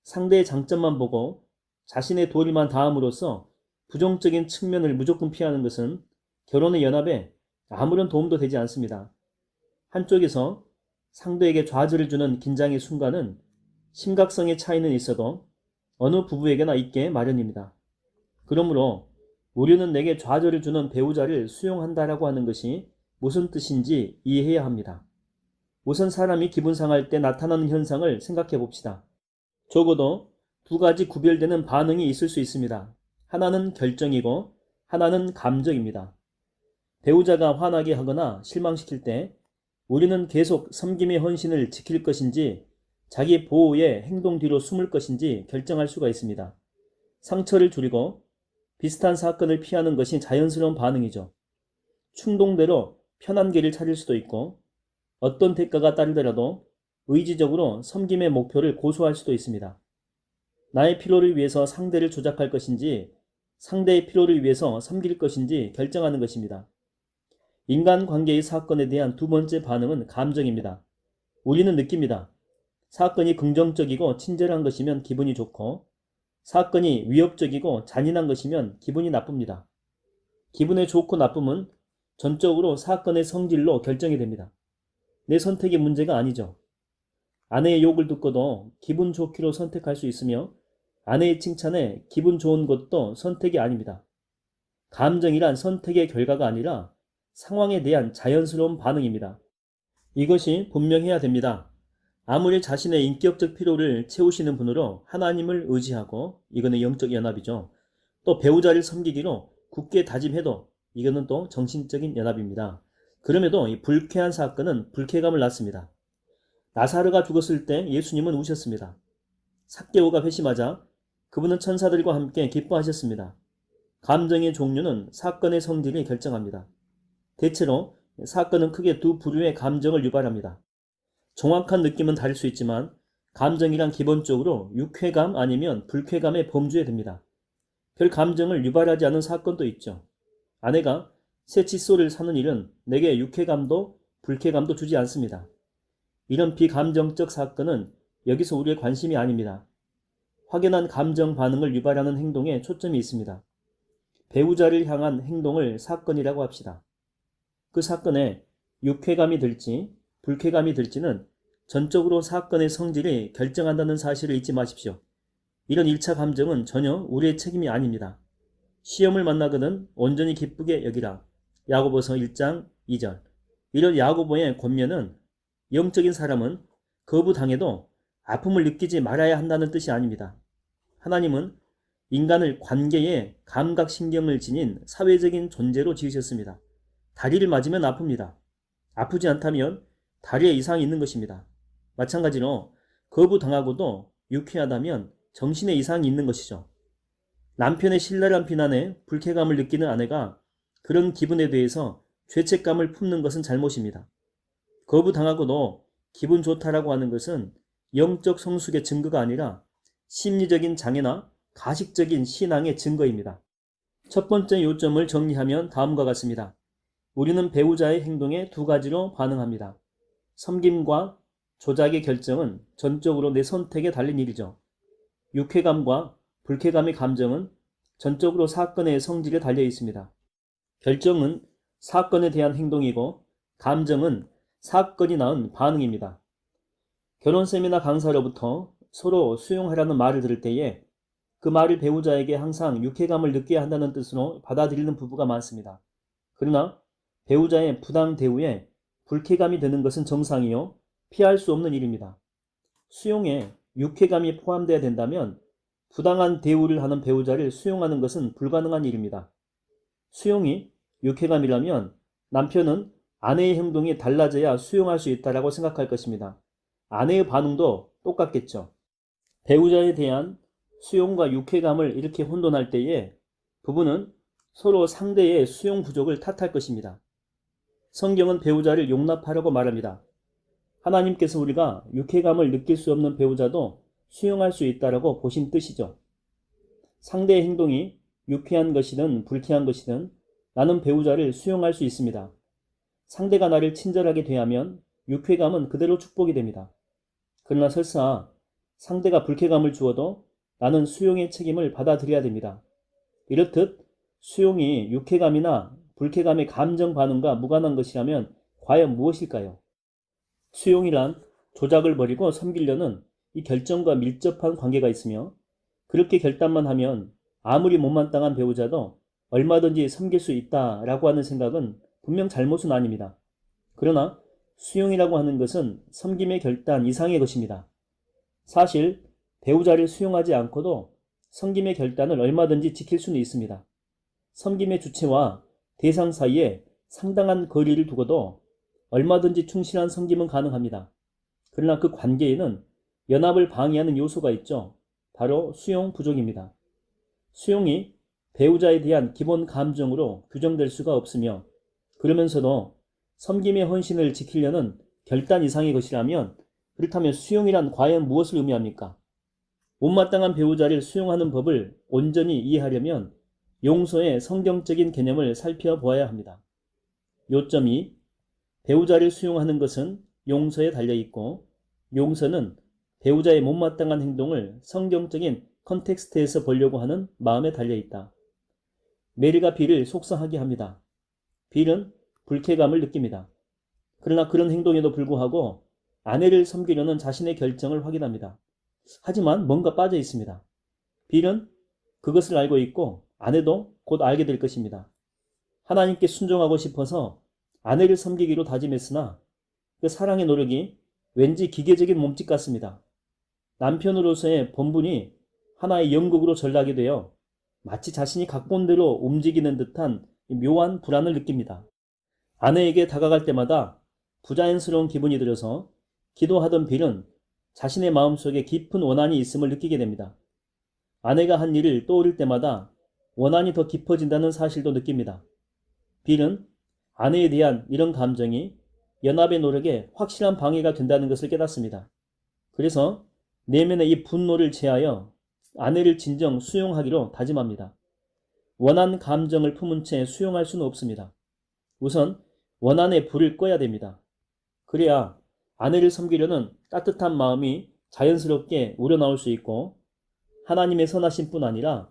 상대의 장점만 보고 자신의 도리만 다함으로써 부정적인 측면을 무조건 피하는 것은 결혼의 연합에 아무런 도움도 되지 않습니다. 한쪽에서 상대에게 좌절을 주는 긴장의 순간은 심각성의 차이는 있어도 어느 부부에게나 있게 마련입니다. 그러므로 우리는 내게 좌절을 주는 배우자를 수용한다라고 하는 것이 무슨 뜻인지 이해해야 합니다. 우선 사람이 기분 상할 때 나타나는 현상을 생각해 봅시다. 적어도 두 가지 구별되는 반응이 있을 수 있습니다. 하나는 결정이고 하나는 감정입니다. 배우자가 화나게 하거나 실망시킬 때 우리는 계속 섬김의 헌신을 지킬 것인지 자기 보호의 행동 뒤로 숨을 것인지 결정할 수가 있습니다. 상처를 줄이고 비슷한 사건을 피하는 것이 자연스러운 반응이죠. 충동대로 편한 길을 찾을 수도 있고 어떤 대가가 따르더라도 의지적으로 섬김의 목표를 고수할 수도 있습니다. 나의 필요를 위해서 상대를 조작할 것인지 상대의 필요를 위해서 섬길 것인지 결정하는 것입니다. 인간관계의 사건에 대한 두 번째 반응은 감정입니다. 우리는 느낍니다. 사건이 긍정적이고 친절한 것이면 기분이 좋고 사건이 위협적이고 잔인한 것이면 기분이 나쁩니다. 기분의 좋고 나쁨은 전적으로 사건의 성질로 결정이 됩니다. 내 선택의 문제가 아니죠. 아내의 욕을 듣고도 기분 좋기로 선택할 수 있으며 아내의 칭찬에 기분 좋은 것도 선택이 아닙니다. 감정이란 선택의 결과가 아니라 상황에 대한 자연스러운 반응입니다. 이것이 분명해야 됩니다. 아무리 자신의 인격적 필요를 채우시는 분으로 하나님을 의지하고 이거는 영적 연합이죠. 또 배우자를 섬기기로 굳게 다짐해도 이거는 또 정신적인 연합입니다. 그럼에도 이 불쾌한 사건은 불쾌감을 낳습니다. 나사로가 죽었을 때 예수님은 우셨습니다. 삭개오가 회심하자 그분은 천사들과 함께 기뻐하셨습니다. 감정의 종류는 사건의 성질이 결정합니다. 대체로 사건은 크게 두 부류의 감정을 유발합니다. 정확한 느낌은 다를 수 있지만 감정이란 기본적으로 유쾌감 아니면 불쾌감의 범주에 듭니다. 별 감정을 유발하지 않은 사건도 있죠. 아내가 새 칫솔을 사는 일은 내게 유쾌감도 불쾌감도 주지 않습니다. 이런 비감정적 사건은 여기서 우리의 관심이 아닙니다. 확연한 감정 반응을 유발하는 행동에 초점이 있습니다. 배우자를 향한 행동을 사건이라고 합시다. 그 사건에 유쾌감이 들지 불쾌감이 들지는 전적으로 사건의 성질이 결정한다는 사실을 잊지 마십시오. 이런 1차 감정은 전혀 우리의 책임이 아닙니다. 시험을 만나거든 온전히 기쁘게 여기라. 야고보서 1장 2절. 이런 야고보의 권면은 영적인 사람은 거부당해도 아픔을 느끼지 말아야 한다는 뜻이 아닙니다. 하나님은 인간을 관계에 감각신경을 지닌 사회적인 존재로 지으셨습니다. 다리를 맞으면 아픕니다. 아프지 않다면 다리에 이상이 있는 것입니다. 마찬가지로 거부당하고도 유쾌하다면 정신에 이상이 있는 것이죠. 남편의 신랄한 비난에 불쾌감을 느끼는 아내가 그런 기분에 대해서 죄책감을 품는 것은 잘못입니다. 거부당하고도 기분 좋다라고 하는 것은 영적 성숙의 증거가 아니라 심리적인 장애나 가식적인 신앙의 증거입니다. 첫 번째 요점을 정리하면 다음과 같습니다. 우리는 배우자의 행동에 두 가지로 반응합니다. 섬김과 조작의 결정은 전적으로 내 선택에 달린 일이죠. 유쾌감과 불쾌감의 감정은 전적으로 사건의 성질에 달려 있습니다. 결정은 사건에 대한 행동이고 감정은 사건이 낳은 반응입니다. 결혼 세미나 강사로부터 서로 수용하라는 말을 들을 때에 그 말을 배우자에게 항상 유쾌감을 느껴야 한다는 뜻으로 받아들이는 부부가 많습니다. 그러나 배우자의 부당 대우에 불쾌감이 드는 것은 정상이요 피할 수 없는 일입니다. 수용에 유쾌감이 포함되어야 된다면 부당한 대우를 하는 배우자를 수용하는 것은 불가능한 일입니다. 수용이 유쾌감이라면 남편은 아내의 행동이 달라져야 수용할 수 있다고 생각할 것입니다. 아내의 반응도 똑같겠죠. 배우자에 대한 수용과 유쾌감을 이렇게 혼돈할 때에 부부는 서로 상대의 수용 부족을 탓할 것입니다. 성경은 배우자를 용납하라고 말합니다. 하나님께서 우리가 유쾌감을 느낄 수 없는 배우자도 수용할 수 있다라고 보신 뜻이죠. 상대의 행동이 유쾌한 것이든 불쾌한 것이든 나는 배우자를 수용할 수 있습니다. 상대가 나를 친절하게 대하면 유쾌감은 그대로 축복이 됩니다. 그러나 설사 상대가 불쾌감을 주어도 나는 수용의 책임을 받아들여야 됩니다. 이렇듯 수용이 유쾌감이나 불쾌감의 감정 반응과 무관한 것이라면 과연 무엇일까요? 수용이란 조작을 버리고 섬기려는 이 결정과 밀접한 관계가 있으며, 그렇게 결단만 하면 아무리 못마땅한 배우자도 얼마든지 섬길 수 있다라고 하는 생각은 분명 잘못은 아닙니다. 그러나 수용이라고 하는 것은 섬김의 결단 이상의 것입니다. 사실 배우자를 수용하지 않고도 섬김의 결단을 얼마든지 지킬 수는 있습니다. 섬김의 주체와 대상 사이에 상당한 거리를 두고도 얼마든지 충실한 섬김은 가능합니다. 그러나 그 관계에는 연합을 방해하는 요소가 있죠. 바로 수용 부족입니다. 수용이 배우자에 대한 기본 감정으로 규정될 수가 없으며, 그러면서도 섬김의 헌신을 지키려는 결단 이상의 것이라면, 그렇다면 수용이란 과연 무엇을 의미합니까? 못마땅한 배우자를 수용하는 법을 온전히 이해하려면 용서의 성경적인 개념을 살펴보아야 합니다. 요점이 배우자를 수용하는 것은 용서에 달려있고, 용서는 배우자의 못마땅한 행동을 성경적인 컨텍스트에서 보려고 하는 마음에 달려있다. 메리가 빌을 속상하게 합니다. 빌은 불쾌감을 느낍니다. 그러나 그런 행동에도 불구하고 아내를 섬기려는 자신의 결정을 확인합니다. 하지만 뭔가 빠져 있습니다. 빌은 그것을 알고 있고 아내도 곧 알게 될 것입니다. 하나님께 순종하고 싶어서 아내를 섬기기로 다짐했으나 그 사랑의 노력이 왠지 기계적인 몸짓 같습니다. 남편으로서의 본분이 하나의 연극으로 전락이 되어 마치 자신이 각본대로 움직이는 듯한 묘한 불안을 느낍니다. 아내에게 다가갈 때마다 부자연스러운 기분이 들어서 기도하던 빌은 자신의 마음속에 깊은 원한이 있음을 느끼게 됩니다. 아내가 한 일을 떠올릴 때마다 원한이 더 깊어진다는 사실도 느낍니다. 빌은 아내에 대한 이런 감정이 연합의 노력에 확실한 방해가 된다는 것을 깨닫습니다. 그래서 내면의 이 분노를 제하여 아내를 진정 수용하기로 다짐합니다. 원한 감정을 품은 채 수용할 수는 없습니다. 우선 원한의 불을 꺼야 됩니다. 그래야 아내를 섬기려는 따뜻한 마음이 자연스럽게 우러나올 수 있고, 하나님의 선하심 뿐 아니라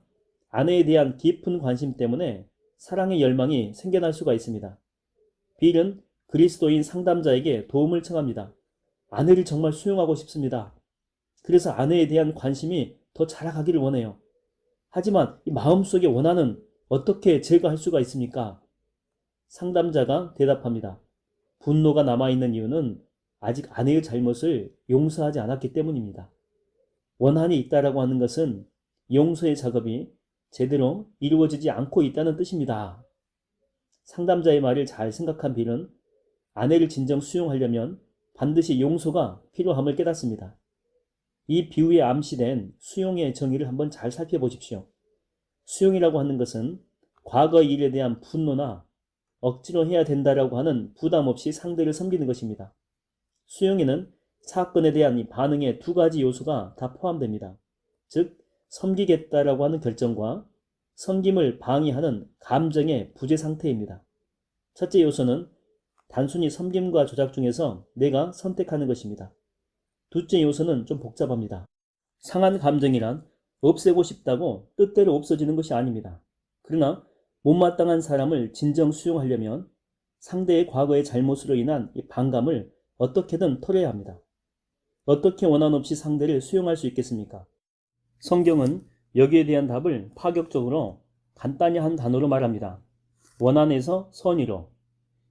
아내에 대한 깊은 관심 때문에 사랑의 열망이 생겨날 수가 있습니다. 빌은 그리스도인 상담자에게 도움을 청합니다. 아내를 정말 수용하고 싶습니다. 그래서 아내에 대한 관심이 더 자라가기를 원해요. 하지만 이 마음속의 원한은 어떻게 제거할 수가 있습니까? 상담자가 대답합니다. 분노가 남아있는 이유는 아직 아내의 잘못을 용서하지 않았기 때문입니다. 원한이 있다라고 하는 것은 용서의 작업이 제대로 이루어지지 않고 있다는 뜻입니다. 상담자의 말을 잘 생각한 빌은 아내를 진정 수용하려면 반드시 용서가 필요함을 깨닫습니다. 이 비유에 암시된 수용의 정의를 한번 잘 살펴보십시오. 수용이라고 하는 것은 과거의 일에 대한 분노나 억지로 해야 된다라고 하는 부담 없이 상대를 섬기는 것입니다. 수용에는 사건에 대한 이 반응의 두 가지 요소가 다 포함됩니다. 즉, 섬기겠다라고 하는 결정과 섬김을 방해하는 감정의 부재 상태입니다. 첫째 요소는 단순히 섬김과 조작 중에서 내가 선택하는 것입니다. 둘째 요소는 좀 복잡합니다. 상한 감정이란 없애고 싶다고 뜻대로 없어지는 것이 아닙니다. 그러나 못마땅한 사람을 진정 수용하려면 상대의 과거의 잘못으로 인한 이 반감을 어떻게든 털어야 합니다. 어떻게 원한 없이 상대를 수용할 수 있겠습니까? 성경은 여기에 대한 답을 파격적으로 간단히 한 단어로 말합니다. 원한에서 선의로,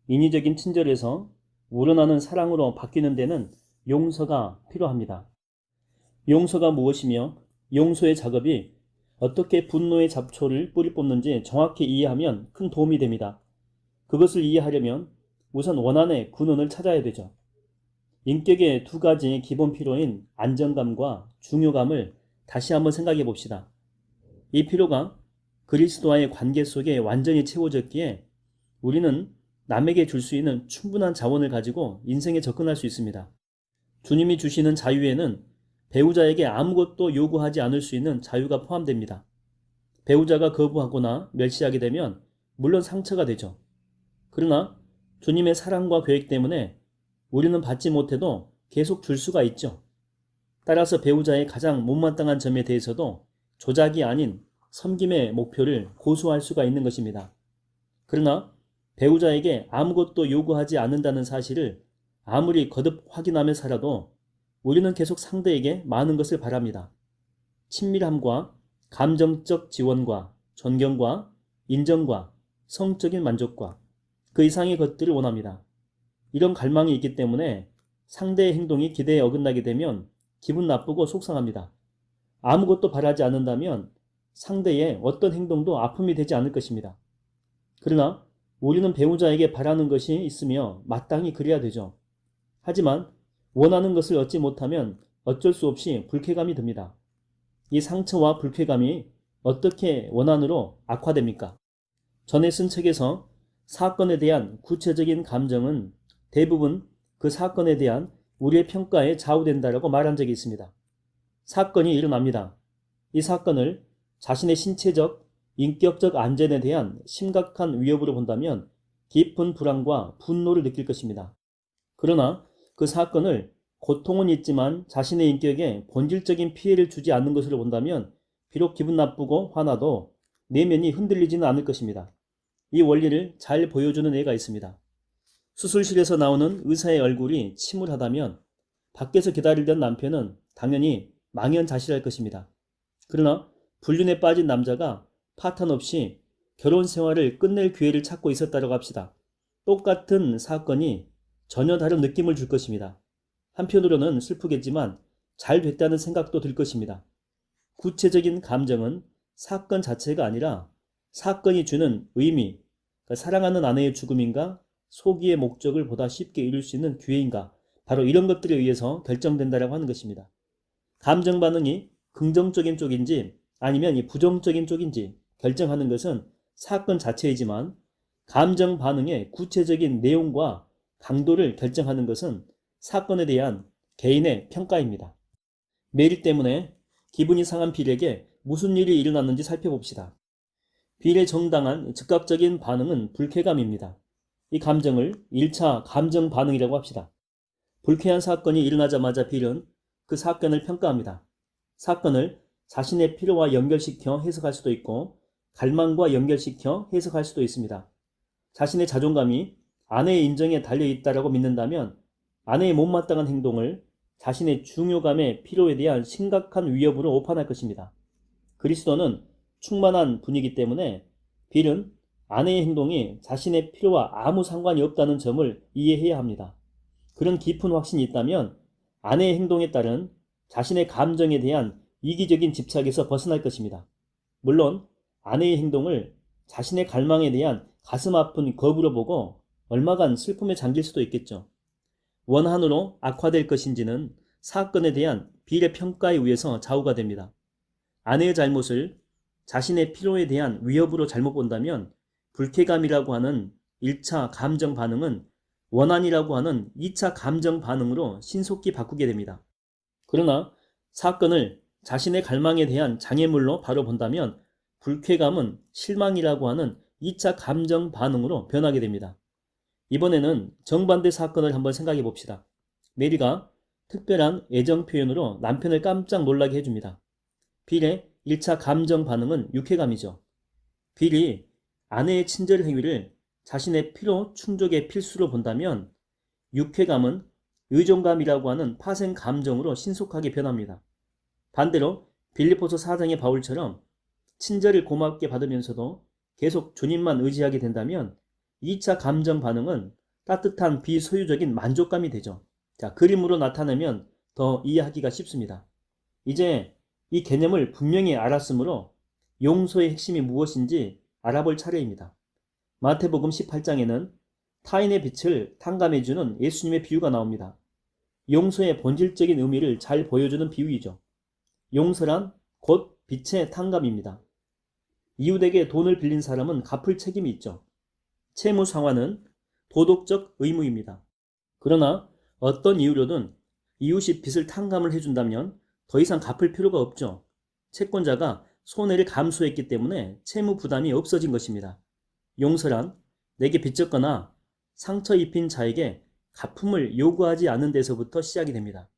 인위적인 친절에서 우러나는 사랑으로 바뀌는 데는 용서가 필요합니다. 용서가 무엇이며 용서의 작업이 어떻게 분노의 잡초를 뿌리 뽑는지 정확히 이해하면 큰 도움이 됩니다. 그것을 이해하려면 우선 원한의 근원을 찾아야 되죠. 인격의 두 가지 기본 필요인 안정감과 중요감을 다시 한번 생각해 봅시다. 이 필요가 그리스도와의 관계 속에 완전히 채워졌기에 우리는 남에게 줄 수 있는 충분한 자원을 가지고 인생에 접근할 수 있습니다. 주님이 주시는 자유에는 배우자에게 아무것도 요구하지 않을 수 있는 자유가 포함됩니다. 배우자가 거부하거나 멸시하게 되면 물론 상처가 되죠. 그러나 주님의 사랑과 계획 때문에 우리는 받지 못해도 계속 줄 수가 있죠. 따라서 배우자의 가장 못마땅한 점에 대해서도 조작이 아닌 섬김의 목표를 고수할 수가 있는 것입니다. 그러나 배우자에게 아무것도 요구하지 않는다는 사실을 아무리 거듭 확인하며 살아도 우리는 계속 상대에게 많은 것을 바랍니다. 친밀함과 감정적 지원과 존경과 인정과 성적인 만족과 그 이상의 것들을 원합니다. 이런 갈망이 있기 때문에 상대의 행동이 기대에 어긋나게 되면 기분 나쁘고 속상합니다. 아무것도 바라지 않는다면 상대의 어떤 행동도 아픔이 되지 않을 것입니다. 그러나 우리는 배우자에게 바라는 것이 있으며 마땅히 그래야 되죠. 하지만 원하는 것을 얻지 못하면 어쩔 수 없이 불쾌감이 듭니다. 이 상처와 불쾌감이 어떻게 원한으로 악화됩니까? 전에 쓴 책에서 사건에 대한 구체적인 감정은 대부분 그 사건에 대한 우리의 평가에 좌우된다라고 말한 적이 있습니다. 사건이 일어납니다. 이 사건을 자신의 신체적, 인격적 안전에 대한 심각한 위협으로 본다면 깊은 불안과 분노를 느낄 것입니다. 그러나 그 사건을 고통은 있지만 자신의 인격에 본질적인 피해를 주지 않는 것으로 본다면 비록 기분 나쁘고 화나도 내면이 흔들리지는 않을 것입니다. 이 원리를 잘 보여주는 예가 있습니다. 수술실에서 나오는 의사의 얼굴이 침울하다면 밖에서 기다리던 남편은 당연히 망연자실할 것입니다. 그러나 불륜에 빠진 남자가 파탄 없이 결혼 생활을 끝낼 기회를 찾고 있었다고 합시다. 똑같은 사건이 전혀 다른 느낌을 줄 것입니다. 한편으로는 슬프겠지만 잘 됐다는 생각도 들 것입니다. 구체적인 감정은 사건 자체가 아니라 사건이 주는 의미, 그러니까 사랑하는 아내의 죽음인가, 소기의 목적을 보다 쉽게 이룰 수 있는 기회인가, 바로 이런 것들에 의해서 결정된다고 하는 것입니다. 감정 반응이 긍정적인 쪽인지 아니면 이 부정적인 쪽인지 결정하는 것은 사건 자체이지만 감정 반응의 구체적인 내용과 강도를 결정하는 것은 사건에 대한 개인의 평가입니다. 메일 때문에 기분이 상한 빌에게 무슨 일이 일어났는지 살펴봅시다. 빌의 정당한 즉각적인 반응은 불쾌감입니다. 이 감정을 1차 감정 반응이라고 합시다. 불쾌한 사건이 일어나자마자 빌은 그 사건을 평가합니다. 사건을 자신의 필요와 연결시켜 해석할 수도 있고 갈망과 연결시켜 해석할 수도 있습니다. 자신의 자존감이 아내의 인정에 달려있다고 믿는다면 아내의 못마땅한 행동을 자신의 중요감의 필요에 대한 심각한 위협으로 오판할 것입니다. 그리스도는 충만한 분이기 때문에 빌은 아내의 행동이 자신의 필요와 아무 상관이 없다는 점을 이해해야 합니다. 그런 깊은 확신이 있다면 아내의 행동에 따른 자신의 감정에 대한 이기적인 집착에서 벗어날 것입니다. 물론 아내의 행동을 자신의 갈망에 대한 가슴 아픈 거부로 보고 얼마간 슬픔에 잠길 수도 있겠죠. 원한으로 악화될 것인지는 사건에 대한 빌의 평가에 의해서 좌우가 됩니다. 아내의 잘못을 자신의 필요에 대한 위협으로 잘못 본다면 불쾌감이라고 하는 1차 감정 반응은 원한이라고 하는 2차 감정 반응으로 신속히 바꾸게 됩니다. 그러나 사건을 자신의 갈망에 대한 장애물로 바로 본다면 불쾌감은 실망이라고 하는 2차 감정 반응으로 변하게 됩니다. 이번에는 정반대 사건을 한번 생각해 봅시다. 메리가 특별한 애정 표현으로 남편을 깜짝 놀라게 해줍니다. 빌의 1차 감정 반응은 유쾌감이죠. 빌이 아내의 친절 행위를 자신의 필요 충족의 필수로 본다면 유쾌감은 의존감이라고 하는 파생 감정으로 신속하게 변합니다. 반대로 빌립보서 4장의 바울처럼 친절을 고맙게 받으면서도 계속 주님만 의지하게 된다면 2차 감정 반응은 따뜻한 비소유적인 만족감이 되죠. 자, 그림으로 나타내면 더 이해하기가 쉽습니다. 이제 이 개념을 분명히 알았으므로 용서의 핵심이 무엇인지 알아볼 차례입니다. 마태복음 18장에는 타인의 빛을 탕감해주는 예수님의 비유가 나옵니다. 용서의 본질적인 의미를 잘 보여주는 비유이죠. 용서란 곧 빛의 탕감입니다. 이웃에게 돈을 빌린 사람은 갚을 책임이 있죠. 채무 상환은 도덕적 의무입니다. 그러나 어떤 이유로든 이웃이 빚을 탕감을 해준다면 더 이상 갚을 필요가 없죠. 채권자가 손해를 감수했기 때문에 채무 부담이 없어진 것입니다. 용서란 내게 빚졌거나 상처 입힌 자에게 갚음을 요구하지 않는 데서부터 시작이 됩니다.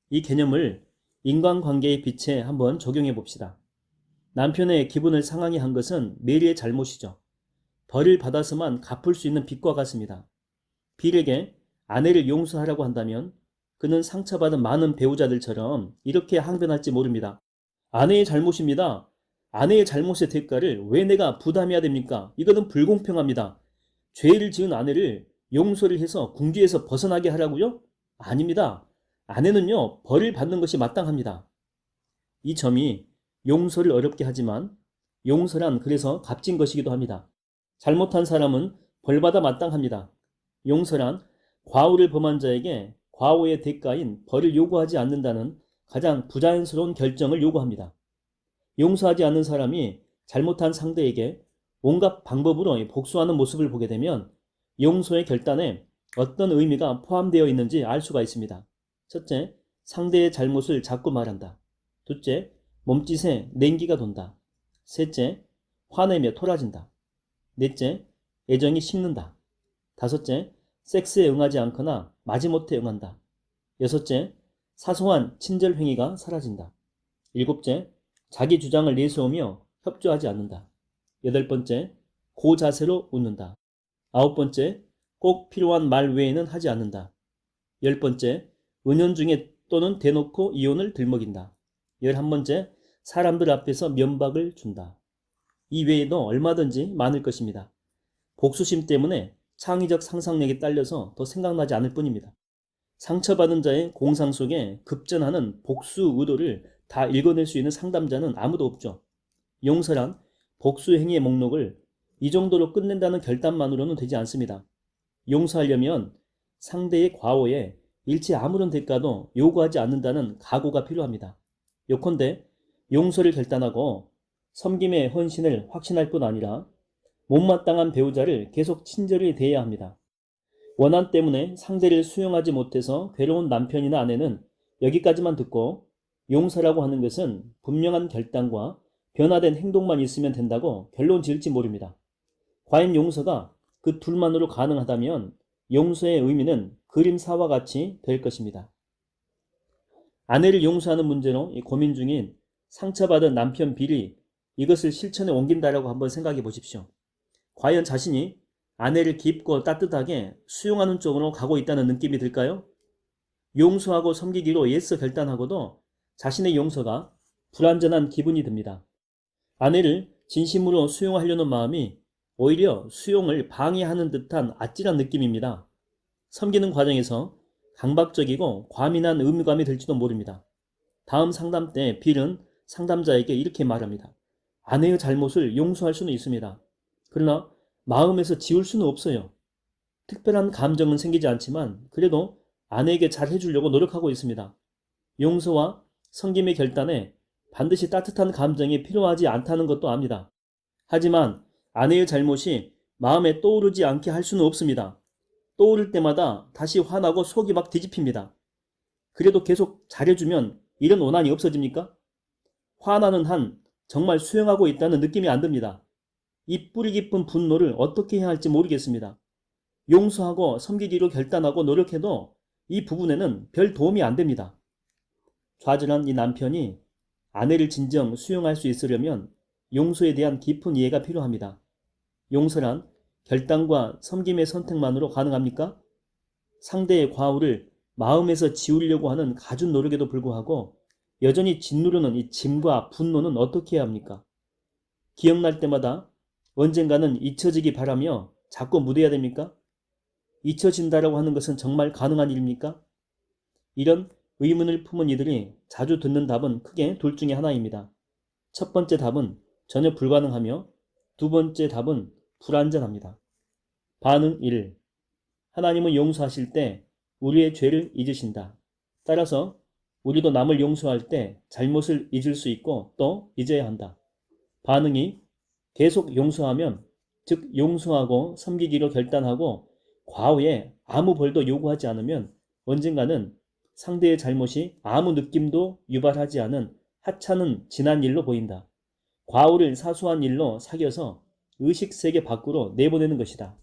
이 개념을 인간관계의 빛에 한번 적용해 봅시다. 남편의 기분을 상하게 한 것은 메리의 잘못이죠. 벌을 받아서만 갚을 수 있는 빚과 같습니다. 빌에게 아내를 용서하라고 한다면 그는 상처받은 많은 배우자들처럼 이렇게 항변할지 모릅니다. 아내의 잘못입니다. 아내의 잘못의 대가를 왜 내가 부담해야 됩니까? 이거는 불공평합니다. 죄를 지은 아내를 용서를 해서 궁지에서 벗어나게 하라고요? 아닙니다. 아내는요, 벌을 받는 것이 마땅합니다. 이 점이 용서를 어렵게 하지만 용서란 그래서 값진 것이기도 합니다. 잘못한 사람은 벌받아 마땅합니다. 용서란 과오를 범한 자에게 과오의 대가인 벌을 요구하지 않는다는 가장 부자연스러운 결정을 요구합니다. 용서하지 않는 사람이 잘못한 상대에게 온갖 방법으로 복수하는 모습을 보게 되면 용서의 결단에 어떤 의미가 포함되어 있는지 알 수가 있습니다. 첫째, 상대의 잘못을 자꾸 말한다. 둘째, 몸짓에 냉기가 돈다. 셋째, 화내며 토라진다. 넷째, 애정이 식는다. 다섯째, 섹스에 응하지 않거나 마지못해 응한다. 여섯째, 사소한 친절 행위가 사라진다. 일곱째, 자기 주장을 내세우며 협조하지 않는다. 여덟 번째, 고자세로 웃는다. 아홉 번째, 꼭 필요한 말 외에는 하지 않는다. 열 번째, 은연중에 또는 대놓고 이혼을 들먹인다. 11번째, 사람들 앞에서 면박을 준다. 이 외에도 얼마든지 많을 것입니다. 복수심 때문에 창의적 상상력이 딸려서 더 생각나지 않을 뿐입니다. 상처받은 자의 공상 속에 급전하는 복수 의도를 다 읽어낼 수 있는 상담자는 아무도 없죠. 용서란 복수 행위의 목록을 이 정도로 끝낸다는 결단만으로는 되지 않습니다. 용서하려면 상대의 과오에 일체 아무런 대가도 요구하지 않는다는 각오가 필요합니다. 요컨대 용서를 결단하고 섬김의 헌신을 확신할 뿐 아니라 못마땅한 배우자를 계속 친절히 대해야 합니다. 원한 때문에 상대를 수용하지 못해서 괴로운 남편이나 아내는 여기까지만 듣고 용서라고 하는 것은 분명한 결단과 변화된 행동만 있으면 된다고 결론 지을지 모릅니다. 과연 용서가 그 둘만으로 가능하다면 용서의 의미는 그림사와 같이 될 것입니다. 아내를 용서하는 문제로 고민 중인 상처받은 남편 빌이 이것을 실천에 옮긴다라고 한번 생각해 보십시오. 과연 자신이 아내를 깊고 따뜻하게 수용하는 쪽으로 가고 있다는 느낌이 들까요? 용서하고 섬기기로 애써 결단하고도 자신의 용서가 불완전한 기분이 듭니다. 아내를 진심으로 수용하려는 마음이 오히려 수용을 방해하는 듯한 아찔한 느낌입니다. 섬기는 과정에서 강박적이고 과민한 의무감이 들지도 모릅니다. 다음 상담 때 빌은 상담자에게 이렇게 말합니다. 아내의 잘못을 용서할 수는 있습니다. 그러나 마음에서 지울 수는 없어요. 특별한 감정은 생기지 않지만 그래도 아내에게 잘 해주려고 노력하고 있습니다. 용서와 섬김의 결단에 반드시 따뜻한 감정이 필요하지 않다는 것도 압니다. 하지만 아내의 잘못이 마음에 떠오르지 않게 할 수는 없습니다. 떠오를 때마다 다시 화나고 속이 막 뒤집힙니다. 그래도 계속 잘해주면 이런 원한이 없어집니까? 화나는 한 정말 수용하고 있다는 느낌이 안 듭니다. 이 뿌리 깊은 분노를 어떻게 해야 할지 모르겠습니다. 용서하고 섬기기로 결단하고 노력해도 이 부분에는 별 도움이 안 됩니다. 좌절한 이 남편이 아내를 진정 수용할 수 있으려면 용서에 대한 깊은 이해가 필요합니다. 용서란 결단과 섬김의 선택만으로 가능합니까? 상대의 과오를 마음에서 지우려고 하는 가진 노력에도 불구하고 여전히 짓누르는 이 짐과 분노는 어떻게 해야 합니까? 기억날 때마다 언젠가는 잊혀지기 바라며 자꾸 묻어야 됩니까? 잊혀진다라고 하는 것은 정말 가능한 일입니까? 이런 의문을 품은 이들이 자주 듣는 답은 크게 둘 중에 하나입니다. 첫 번째 답은 전혀 불가능하며 두 번째 답은 불완전합니다. 반응 1. 하나님은 용서하실 때 우리의 죄를 잊으신다. 따라서 우리도 남을 용서할 때 잘못을 잊을 수 있고 또 잊어야 한다. 반응 2. 계속 용서하면, 즉 용서하고 섬기기로 결단하고 과오에 아무 벌도 요구하지 않으면 언젠가는 상대의 잘못이 아무 느낌도 유발하지 않은 하찮은 지난 일로 보인다. 과오를 사소한 일로 사겨서 의식세계 밖으로 내보내는 것이다.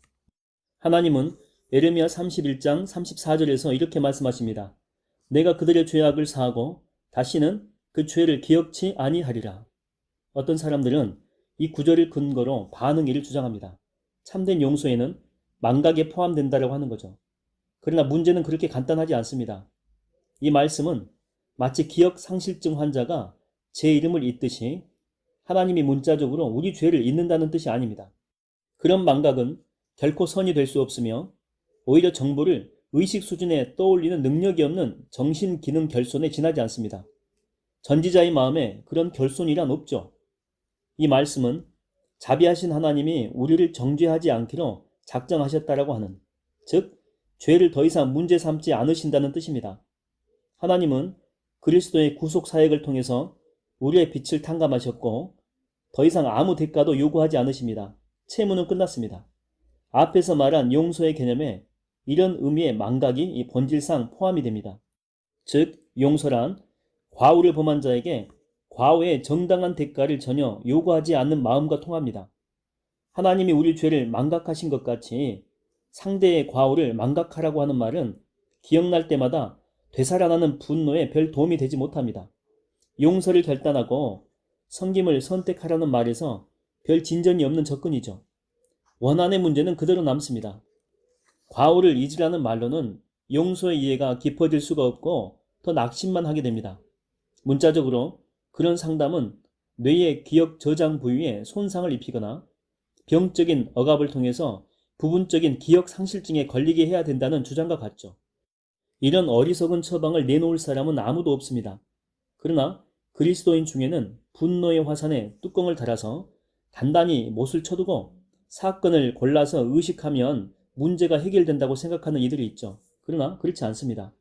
하나님은 에레미야 31장 34절에서 이렇게 말씀하십니다. 내가 그들의 죄악을 사하고 다시는 그 죄를 기억치 아니하리라. 어떤 사람들은 이 구절을 근거로 반응일을 주장합니다. 참된 용서에는 망각에 포함된다고 하는 거죠. 그러나 문제는 그렇게 간단하지 않습니다. 이 말씀은 마치 기억 상실증 환자가 제 이름을 잊듯이 하나님이 문자적으로 우리 죄를 잊는다는 뜻이 아닙니다. 그런 망각은 결코 선이 될 수 없으며 오히려 정보를 의식 수준에 떠올리는 능력이 없는 정신기능 결손에 지나지 않습니다. 전지자의 마음에 그런 결손이란 없죠. 이 말씀은 자비하신 하나님이 우리를 정죄하지 않기로 작정하셨다라고 하는, 즉 죄를 더 이상 문제 삼지 않으신다는 뜻입니다. 하나님은 그리스도의 구속 사역을 통해서 우리의 빛을 탕감하셨고 더 이상 아무 대가도 요구하지 않으십니다. 채무는 끝났습니다. 앞에서 말한 용서의 개념에 이런 의미의 망각이 이 본질상 포함이 됩니다. 즉 용서란 과오를 범한 자에게 과오의 정당한 대가를 전혀 요구하지 않는 마음과 통합니다. 하나님이 우리 죄를 망각하신 것 같이 상대의 과오를 망각하라고 하는 말은 기억날 때마다 되살아나는 분노에 별 도움이 되지 못합니다. 용서를 결단하고 섬김을 선택하라는 말에서 별 진전이 없는 접근이죠. 원한의 문제는 그대로 남습니다. 과오를 잊으라는 말로는 용서의 이해가 깊어질 수가 없고 더 낙심만 하게 됩니다. 문자적으로 그런 상담은 뇌의 기억 저장 부위에 손상을 입히거나 병적인 억압을 통해서 부분적인 기억 상실증에 걸리게 해야 된다는 주장과 같죠. 이런 어리석은 처방을 내놓을 사람은 아무도 없습니다. 그러나 그리스도인 중에는 분노의 화산에 뚜껑을 달아서 단단히 못을 쳐두고 사건을 골라서 의식하면 문제가 해결된다고 생각하는 이들이 있죠. 그러나 그렇지 않습니다.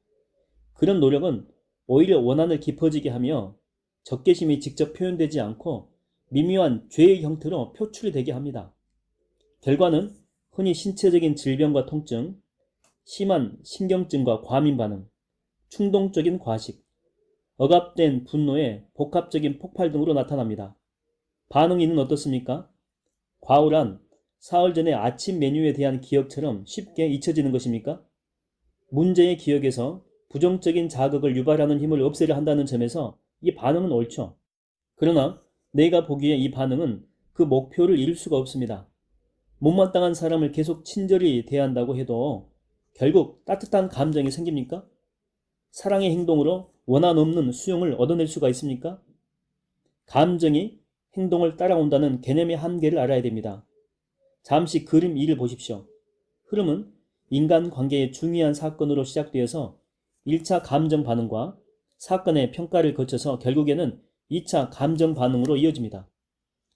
그런 노력은 오히려 원한을 깊어지게 하며 적개심이 직접 표현되지 않고 미묘한 죄의 형태로 표출이 되게 합니다. 결과는 흔히 신체적인 질병과 통증, 심한 신경증과 과민 반응, 충동적인 과식, 억압된 분노의 복합적인 폭발 등으로 나타납니다. 반응이는 어떻습니까? 과오란 사흘 전의 아침 메뉴에 대한 기억처럼 쉽게 잊혀지는 것입니까? 문제의 기억에서 부정적인 자극을 유발하는 힘을 없애려 한다는 점에서 이 반응은 옳죠. 그러나 내가 보기에 이 반응은 그 목표를 이룰 수가 없습니다. 못마땅한 사람을 계속 친절히 대한다고 해도 결국 따뜻한 감정이 생깁니까? 사랑의 행동으로 원한 없는 수용을 얻어낼 수가 있습니까? 감정이 행동을 따라온다는 개념의 한계를 알아야 됩니다. 잠시 그림 2를 보십시오. 흐름은 인간관계의 중요한 사건으로 시작되어서 1차 감정 반응과 사건의 평가를 거쳐서 결국에는 2차 감정 반응으로 이어집니다.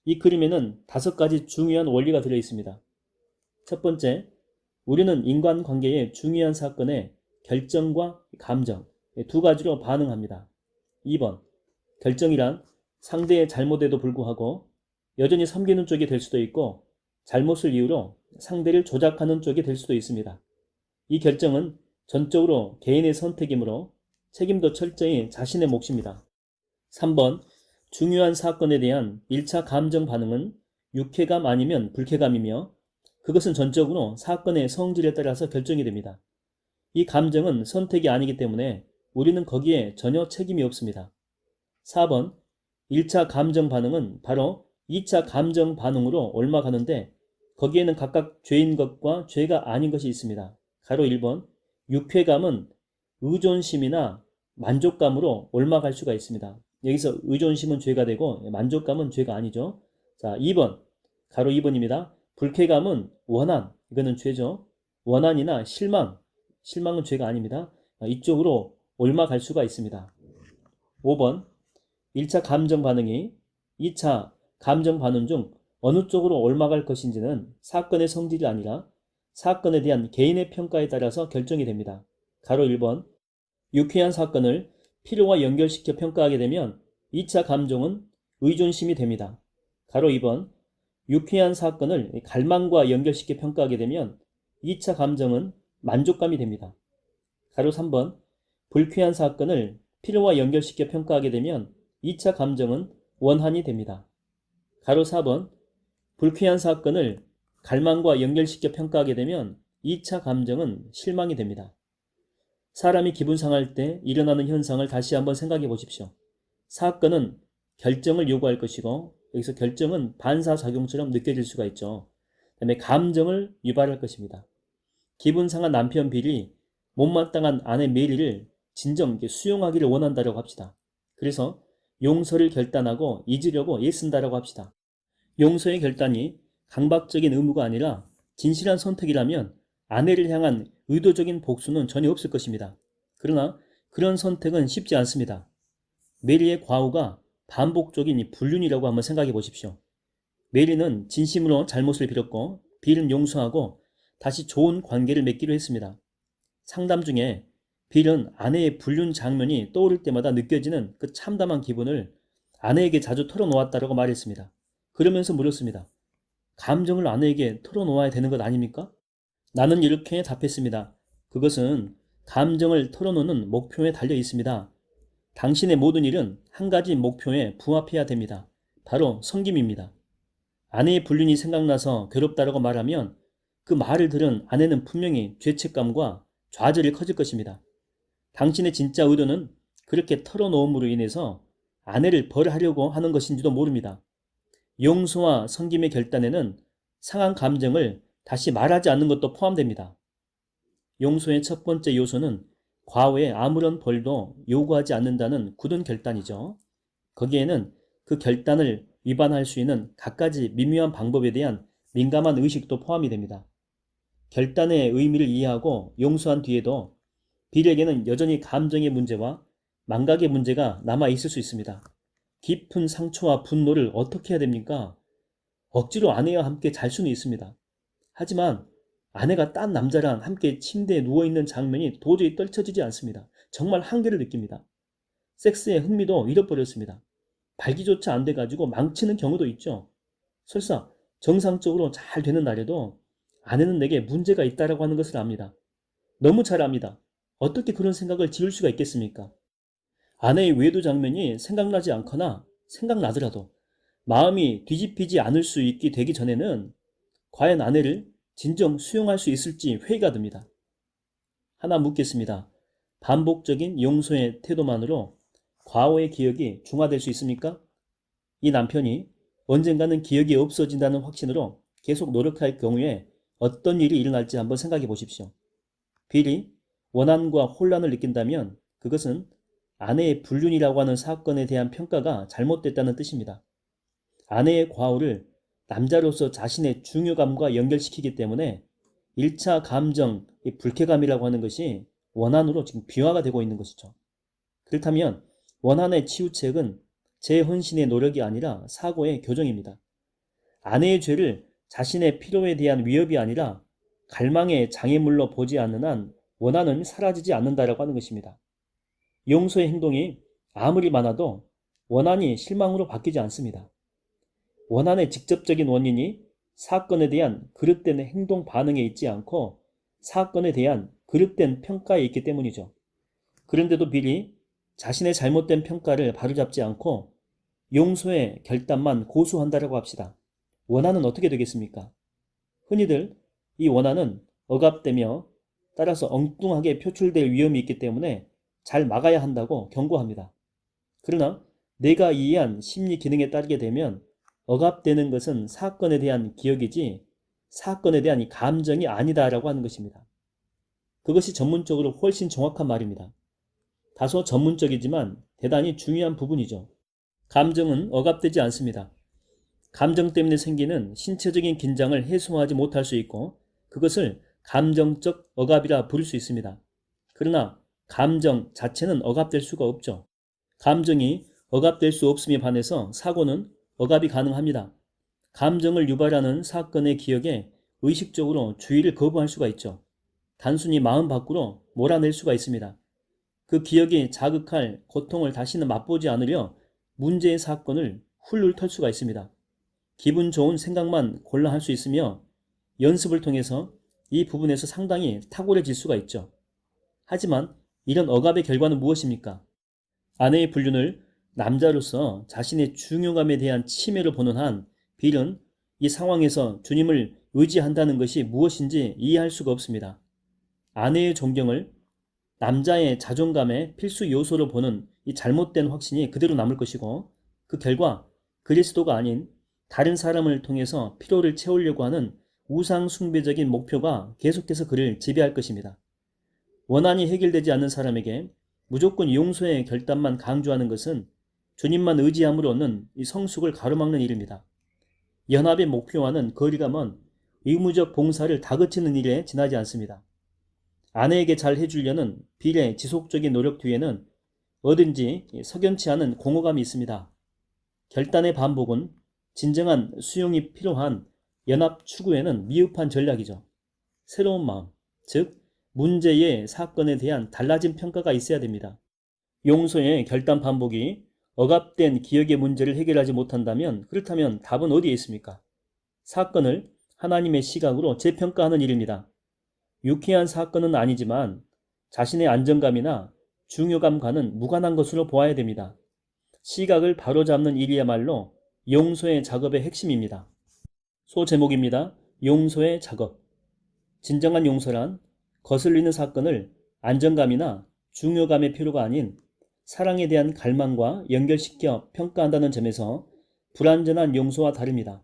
이 그림에는 5가지 중요한 원리가 들어있습니다. 첫 번째, 우리는 인간관계의 중요한 사건에 결정과 감정 두 가지로 반응합니다. 2번, 결정이란 상대의 잘못에도 불구하고 여전히 섬기는 쪽이 될 수도 있고 잘못을 이유로 상대를 조작하는 쪽이 될 수도 있습니다. 이 결정은 전적으로 개인의 선택이므로 책임도 철저히 자신의 몫입니다. 3번, 중요한 사건에 대한 1차 감정 반응은 유쾌감 아니면 불쾌감이며 그것은 전적으로 사건의 성질에 따라서 결정이 됩니다. 이 감정은 선택이 아니기 때문에 우리는 거기에 전혀 책임이 없습니다. 4번, 1차 감정 반응은 바로 2차 감정 반응으로 옮아가는데 거기에는 각각 죄인 것과 죄가 아닌 것이 있습니다. 가로 1번, 유쾌감은 의존심이나 만족감으로 옮아갈 수가 있습니다. 여기서 의존심은 죄가 되고 만족감은 죄가 아니죠. 자, 2번, 가로 2번입니다. 불쾌감은 원한, 이거는 죄죠. 원한이나 실망, 실망은 죄가 아닙니다. 이쪽으로 옮아갈 수가 있습니다. 5번, 1차 감정 반응이 2차 감정 반응 중 어느 쪽으로 옮아갈 것인지는 사건의 성질이 아니라 사건에 대한 개인의 평가에 따라서 결정이 됩니다. 가로 1번, 유쾌한 사건을 필요와 연결시켜 평가하게 되면 2차 감정은 의존심이 됩니다. 가로 2번, 유쾌한 사건을 갈망과 연결시켜 평가하게 되면 2차 감정은 만족감이 됩니다. 가로 3번, 불쾌한 사건을 필요와 연결시켜 평가하게 되면 2차 감정은 원한이 됩니다. 가로 4번, 불쾌한 사건을 갈망과 연결시켜 평가하게 되면 2차 감정은 실망이 됩니다. 사람이 기분 상할 때 일어나는 현상을 다시 한번 생각해 보십시오. 사건은 결정을 요구할 것이고 여기서 결정은 반사작용처럼 느껴질 수가 있죠. 그다음에 감정을 유발할 것입니다. 기분 상한 남편 빌이 못마땅한 아내 메리를 진정 수용하기를 원한다라고 합시다. 그래서 용서를 결단하고 잊으려고 애쓴다라고 합시다. 용서의 결단이 강박적인 의무가 아니라 진실한 선택이라면 아내를 향한 의도적인 복수는 전혀 없을 것입니다. 그러나 그런 선택은 쉽지 않습니다. 메리의 과오가 반복적인 불륜이라고 한번 생각해 보십시오. 메리는 진심으로 잘못을 빌었고 빌은 용서하고 다시 좋은 관계를 맺기로 했습니다. 상담 중에 빌은 아내의 불륜 장면이 떠오를 때마다 느껴지는 그 참담한 기분을 아내에게 자주 털어놓았다고 말했습니다. 그러면서 물었습니다. 감정을 아내에게 털어놓아야 되는 것 아닙니까? 나는 이렇게 답했습니다. 그것은 감정을 털어놓는 목표에 달려 있습니다. 당신의 모든 일은 한 가지 목표에 부합해야 됩니다. 바로 섬김입니다. 아내의 불륜이 생각나서 괴롭다라고 말하면 그 말을 들은 아내는 분명히 죄책감과 좌절이 커질 것입니다. 당신의 진짜 의도는 그렇게 털어놓음으로 인해서 아내를 벌하려고 하는 것인지도 모릅니다. 용서와 섬김의 결단에는 상한 감정을 다시 말하지 않는 것도 포함됩니다. 용서의 첫 번째 요소는 과거에 아무런 벌도 요구하지 않는다는 굳은 결단이죠. 거기에는 그 결단을 위반할 수 있는 갖가지 미묘한 방법에 대한 민감한 의식도 포함이 됩니다. 결단의 의미를 이해하고 용서한 뒤에도 빌에게는 여전히 감정의 문제와 망각의 문제가 남아 있을 수 있습니다. 깊은 상처와 분노를 어떻게 해야 됩니까? 억지로 아내와 함께 잘 수는 있습니다. 하지만 아내가 딴 남자랑 함께 침대에 누워있는 장면이 도저히 떨쳐지지 않습니다. 정말 한계를 느낍니다. 섹스에 흥미도 잃어버렸습니다. 발기조차 안 돼가지고 망치는 경우도 있죠. 설사 정상적으로 잘 되는 날에도 아내는 내게 문제가 있다라고 하는 것을 압니다. 너무 잘 압니다. 어떻게 그런 생각을 지을 수가 있겠습니까? 아내의 외도 장면이 생각나지 않거나 생각나더라도 마음이 뒤집히지 않을 수 있게 되기 전에는 과연 아내를 진정 수용할 수 있을지 회의가 듭니다. 하나 묻겠습니다. 반복적인 용서의 태도만으로 과거의 기억이 중화될 수 있습니까? 이 남편이 언젠가는 기억이 없어진다는 확신으로 계속 노력할 경우에 어떤 일이 일어날지 한번 생각해 보십시오. 빌이 원한과 혼란을 느낀다면 그것은 아내의 불륜이라고 하는 사건에 대한 평가가 잘못됐다는 뜻입니다. 아내의 과오를 남자로서 자신의 중요감과 연결시키기 때문에 1차 감정, 이 불쾌감이라고 하는 것이 원한으로 지금 비화가 되고 있는 것이죠. 그렇다면 원한의 치유책은 재헌신의 노력이 아니라 사고의 교정입니다. 아내의 죄를 자신의 필요에 대한 위협이 아니라 갈망의 장애물로 보지 않는 한 원한은 사라지지 않는다라고 하는 것입니다. 용서의 행동이 아무리 많아도 원한이 실망으로 바뀌지 않습니다. 원한의 직접적인 원인이 사건에 대한 그릇된 행동 반응에 있지 않고 사건에 대한 그릇된 평가에 있기 때문이죠. 그런데도 빌이 자신의 잘못된 평가를 바로잡지 않고 용서의 결단만 고수한다라고 합시다. 원한은 어떻게 되겠습니까? 흔히들 이 원한은 억압되며 따라서 엉뚱하게 표출될 위험이 있기 때문에 잘 막아야 한다고 경고합니다. 그러나 내가 이해한 심리 기능에 따르게 되면 억압되는 것은 사건에 대한 기억이지 사건에 대한 이 감정이 아니다라고 하는 것입니다. 그것이 전문적으로 훨씬 정확한 말입니다. 다소 전문적이지만 대단히 중요한 부분이죠. 감정은 억압되지 않습니다. 감정 때문에 생기는 신체적인 긴장을 해소하지 못할 수 있고 그것을 감정적 억압이라 부를 수 있습니다. 그러나 감정 자체는 억압될 수가 없죠. 감정이 억압될 수 없음에 반해서 사고는 억압이 가능합니다. 감정을 유발하는 사건의 기억에 의식적으로 주의를 거부할 수가 있죠. 단순히 마음 밖으로 몰아낼 수가 있습니다. 그 기억이 자극할 고통을 다시는 맛보지 않으려 문제의 사건을 훌훌 털 수가 있습니다. 기분 좋은 생각만 골라 할 수 있으며 연습을 통해서 이 부분에서 상당히 탁월해질 수가 있죠. 하지만 이런 억압의 결과는 무엇입니까? 아내의 불륜을 남자로서 자신의 중요감에 대한 침해로 보는 한 빌은 이 상황에서 주님을 의지한다는 것이 무엇인지 이해할 수가 없습니다. 아내의 존경을 남자의 자존감의 필수 요소로 보는 이 잘못된 확신이 그대로 남을 것이고, 그 결과 그리스도가 아닌 다른 사람을 통해서 필요를 채우려고 하는 우상 숭배적인 목표가 계속해서 그를 지배할 것입니다. 원한이 해결되지 않는 사람에게 무조건 용서의 결단만 강조하는 것은 주님만 의지함으로 얻는 이 성숙을 가로막는 일입니다. 연합의 목표와는 거리가 먼 의무적 봉사를 다그치는 일에 지나지 않습니다. 아내에게 잘 해주려는 빌의 지속적인 노력 뒤에는 어딘지 석연치 않은 공허감이 있습니다. 결단의 반복은 진정한 수용이 필요한 연합 추구에는 미흡한 전략이죠. 새로운 마음, 즉 문제의 사건에 대한 달라진 평가가 있어야 됩니다. 용서의 결단 반복이 억압된 기억의 문제를 해결하지 못한다면, 그렇다면 답은 어디에 있습니까? 사건을 하나님의 시각으로 재평가하는 일입니다. 유쾌한 사건은 아니지만 자신의 안정감이나 중요감과는 무관한 것으로 보아야 됩니다. 시각을 바로잡는 일이야말로 용서의 작업의 핵심입니다. 소제목입니다. 용서의 작업. 진정한 용서란 거슬리는 사건을 안정감이나 중요감의 필요가 아닌 사랑에 대한 갈망과 연결시켜 평가한다는 점에서 불완전한 용서와 다릅니다.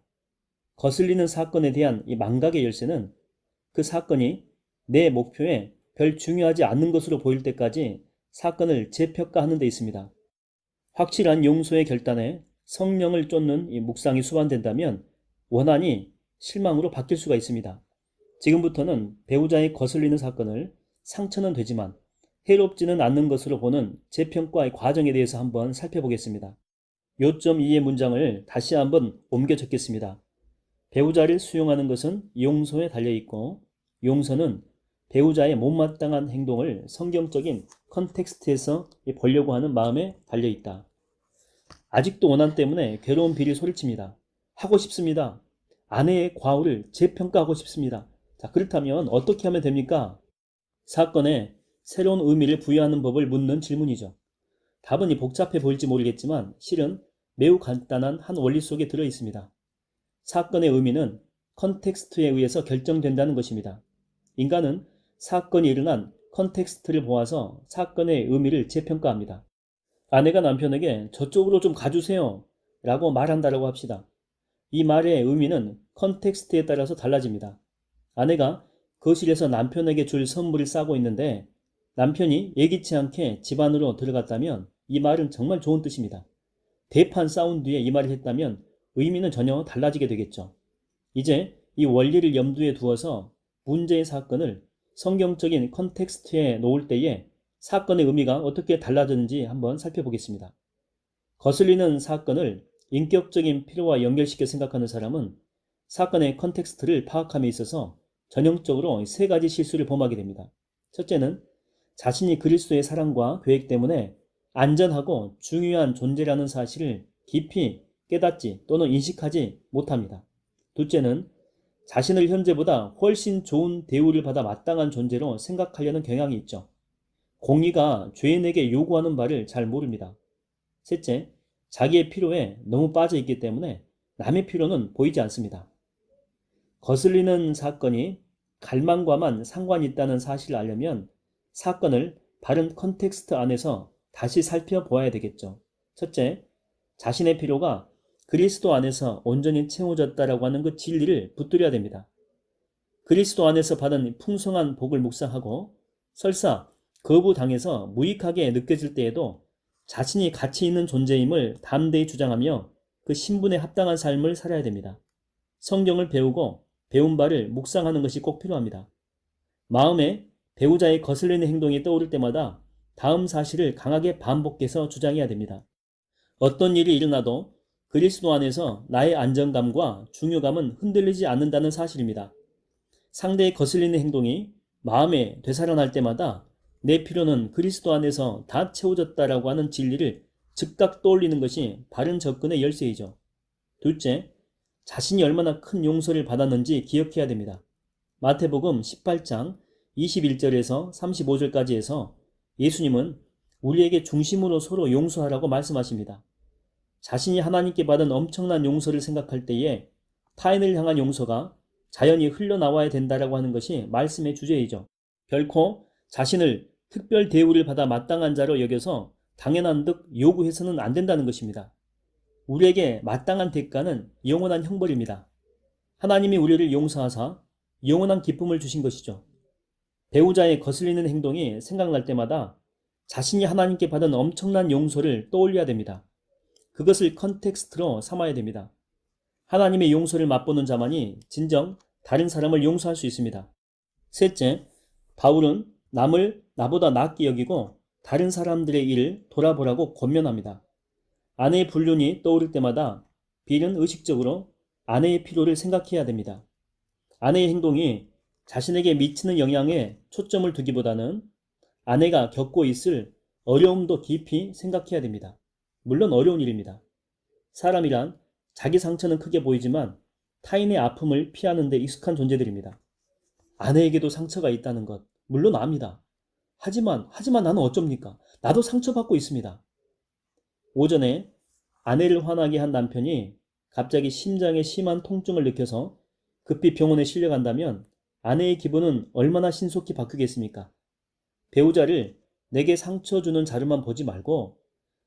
거슬리는 사건에 대한 이 망각의 열쇠는 그 사건이 내 목표에 별 중요하지 않는 것으로 보일 때까지 사건을 재평가하는 데 있습니다. 확실한 용서의 결단에 성령을 쫓는 이 묵상이 수반된다면 원한이 실망으로 바뀔 수가 있습니다. 지금부터는 배우자의 거슬리는 사건을 상처는 되지만 해롭지는 않는 것으로 보는 재평가의 과정에 대해서 한번 살펴보겠습니다. 요점 2의 문장을 다시 한번 옮겨 적겠습니다. 배우자를 수용하는 것은 용서에 달려있고, 용서는 배우자의 못마땅한 행동을 성경적인 컨텍스트에서 보려고 하는 마음에 달려있다. 아직도 원한 때문에 괴로운 빌이 소리칩니다. 하고 싶습니다. 아내의 과오를 재평가하고 싶습니다. 자, 그렇다면 어떻게 하면 됩니까? 사건에 새로운 의미를 부여하는 법을 묻는 질문이죠. 답은 복잡해 보일지 모르겠지만 실은 매우 간단한 한 원리 속에 들어 있습니다. 사건의 의미는 컨텍스트에 의해서 결정된다는 것입니다. 인간은 사건이 일어난 컨텍스트를 보아서 사건의 의미를 재평가합니다. 아내가 남편에게 저쪽으로 좀 가주세요 라고 말한다라고 합시다. 이 말의 의미는 컨텍스트에 따라서 달라집니다. 아내가 거실에서 남편에게 줄 선물을 싸고 있는데 남편이 예기치 않게 집 안으로 들어갔다면 이 말은 정말 좋은 뜻입니다. 대판 싸운 뒤에 이 말을 했다면 의미는 전혀 달라지게 되겠죠. 이제 이 원리를 염두에 두어서 문제의 사건을 성경적인 컨텍스트에 놓을 때에 사건의 의미가 어떻게 달라졌는지 한번 살펴보겠습니다. 거슬리는 사건을 인격적인 필요와 연결시켜 생각하는 사람은 사건의 컨텍스트를 파악함에 있어서 전형적으로 세 가지 실수를 범하게 됩니다. 첫째는 자신이 그리스도의 사랑과 계획 때문에 안전하고 중요한 존재라는 사실을 깊이 깨닫지 또는 인식하지 못합니다. 둘째는 자신을 현재보다 훨씬 좋은 대우를 받아 마땅한 존재로 생각하려는 경향이 있죠. 공의가 죄인에게 요구하는 바를 잘 모릅니다. 셋째, 자기의 필요에 너무 빠져 있기 때문에 남의 필요는 보이지 않습니다. 거슬리는 사건이 갈망과만 상관이 있다는 사실을 알려면 사건을 바른 컨텍스트 안에서 다시 살펴보아야 되겠죠. 첫째, 자신의 필요가 그리스도 안에서 온전히 채워졌다라고 하는 그 진리를 붙들어야 됩니다. 그리스도 안에서 받은 풍성한 복을 묵상하고 설사 거부당해서 무익하게 느껴질 때에도 자신이 가치 있는 존재임을 담대히 주장하며 그 신분에 합당한 삶을 살아야 됩니다. 성경을 배우고 배운 바를 묵상하는 것이 꼭 필요합니다. 마음에 배우자의 거슬리는 행동이 떠오를 때마다 다음 사실을 강하게 반복해서 주장해야 됩니다. 어떤 일이 일어나도 그리스도 안에서 나의 안정감과 중요감은 흔들리지 않는다는 사실입니다. 상대의 거슬리는 행동이 마음에 되살아날 때마다 내 필요는 그리스도 안에서 다 채워졌다라고 하는 진리를 즉각 떠올리는 것이 바른 접근의 열쇠이죠. 둘째, 자신이 얼마나 큰 용서를 받았는지 기억해야 됩니다. 마태복음 18장 21절에서 35절까지 해서 예수님은 우리에게 중심으로 서로 용서하라고 말씀하십니다. 자신이 하나님께 받은 엄청난 용서를 생각할 때에 타인을 향한 용서가 자연히 흘러나와야 된다라고 하는 것이 말씀의 주제이죠. 결코 자신을 특별 대우를 받아 마땅한 자로 여겨서 당연한 듯 요구해서는 안 된다는 것입니다. 우리에게 마땅한 대가는 영원한 형벌입니다. 하나님이 우리를 용서하사 영원한 기쁨을 주신 것이죠. 배우자의 거슬리는 행동이 생각날 때마다 자신이 하나님께 받은 엄청난 용서를 떠올려야 됩니다. 그것을 컨텍스트로 삼아야 됩니다. 하나님의 용서를 맛보는 자만이 진정 다른 사람을 용서할 수 있습니다. 셋째, 바울은 남을 나보다 낫게 여기고 다른 사람들의 일을 돌아보라고 권면합니다. 아내의 불륜이 떠오를 때마다 빌은 의식적으로 아내의 필요를 생각해야 됩니다. 아내의 행동이 자신에게 미치는 영향에 초점을 두기보다는 아내가 겪고 있을 어려움도 깊이 생각해야 됩니다. 물론 어려운 일입니다. 사람이란 자기 상처는 크게 보이지만 타인의 아픔을 피하는 데 익숙한 존재들입니다. 아내에게도 상처가 있다는 것 물론 압니다. 하지만 나는 어쩝니까? 나도 상처받고 있습니다. 오전에 아내를 화나게 한 남편이 갑자기 심장에 심한 통증을 느껴서 급히 병원에 실려간다면 아내의 기분은 얼마나 신속히 바뀌겠습니까? 배우자를 내게 상처 주는 자료만 보지 말고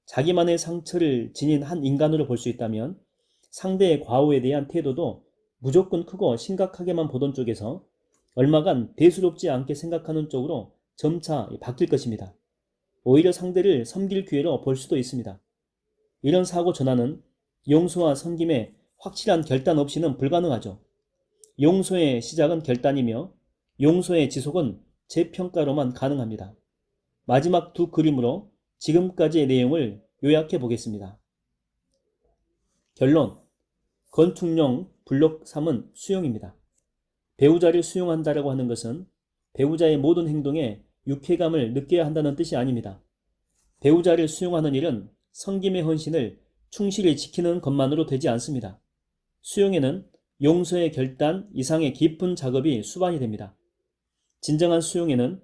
자기만의 상처를 지닌 한 인간으로 볼 수 있다면 상대의 과오에 대한 태도도 무조건 크고 심각하게만 보던 쪽에서 얼마간 대수롭지 않게 생각하는 쪽으로 점차 바뀔 것입니다. 오히려 상대를 섬길 기회로 볼 수도 있습니다. 이런 사고 전환은 용서와 섬김의 확실한 결단 없이는 불가능하죠. 용서의 시작은 결단이며 용서의 지속은 재평가로만 가능합니다. 마지막 두 그림으로 지금까지의 내용을 요약해 보겠습니다. 결론, 건축용 블록 3은 수용입니다. 배우자를 수용한다라고 하는 것은 배우자의 모든 행동에 유쾌감을 느껴야 한다는 뜻이 아닙니다. 배우자를 수용하는 일은 섬김의 헌신을 충실히 지키는 것만으로 되지 않습니다. 수용에는 용서의 결단 이상의 깊은 작업이 수반이 됩니다. 진정한 수용에는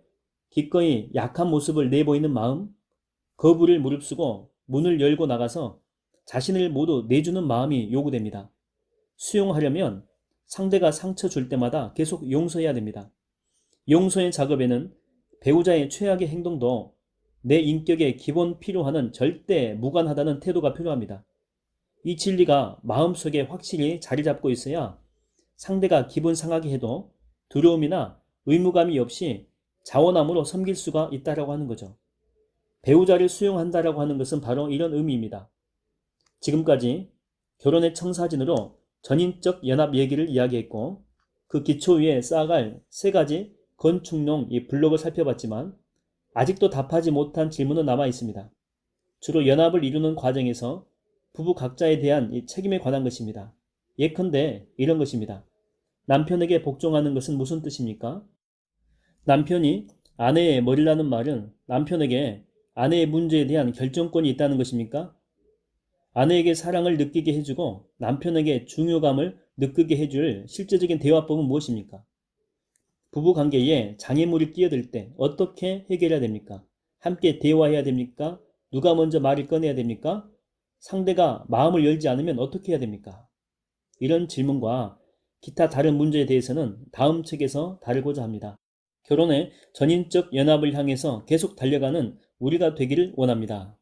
기꺼이 약한 모습을 내보이는 마음, 거부를 무릅쓰고 문을 열고 나가서 자신을 모두 내주는 마음이 요구됩니다. 수용하려면 상대가 상처 줄 때마다 계속 용서해야 됩니다. 용서의 작업에는 배우자의 최악의 행동도 내 인격의 기본 필요와는 절대 무관하다는 태도가 필요합니다. 이 진리가 마음속에 확실히 자리 잡고 있어야 상대가 기분 상하게 해도 두려움이나 의무감이 없이 자원함으로 섬길 수가 있다라고 하는 거죠. 배우자를 수용한다라고 하는 것은 바로 이런 의미입니다. 지금까지 결혼의 청사진으로 전인적 연합 얘기를 이야기했고 그 기초 위에 쌓아갈 세 가지 건축용 이 블록을 살펴봤지만 아직도 답하지 못한 질문은 남아 있습니다. 주로 연합을 이루는 과정에서 부부 각자에 대한 이 책임에 관한 것입니다. 예컨대 이런 것입니다. 남편에게 복종하는 것은 무슨 뜻입니까? 남편이 아내의 머리라는 말은 남편에게 아내의 문제에 대한 결정권이 있다는 것입니까? 아내에게 사랑을 느끼게 해주고 남편에게 중요감을 느끼게 해줄 실제적인 대화법은 무엇입니까? 부부관계에 장애물이 끼어들 때 어떻게 해결해야 됩니까? 함께 대화해야 됩니까? 누가 먼저 말을 꺼내야 됩니까? 상대가 마음을 열지 않으면 어떻게 해야 됩니까? 이런 질문과 기타 다른 문제에 대해서는 다음 책에서 다루고자 합니다. 결혼의 전인적 연합을 향해서 계속 달려가는 우리가 되기를 원합니다.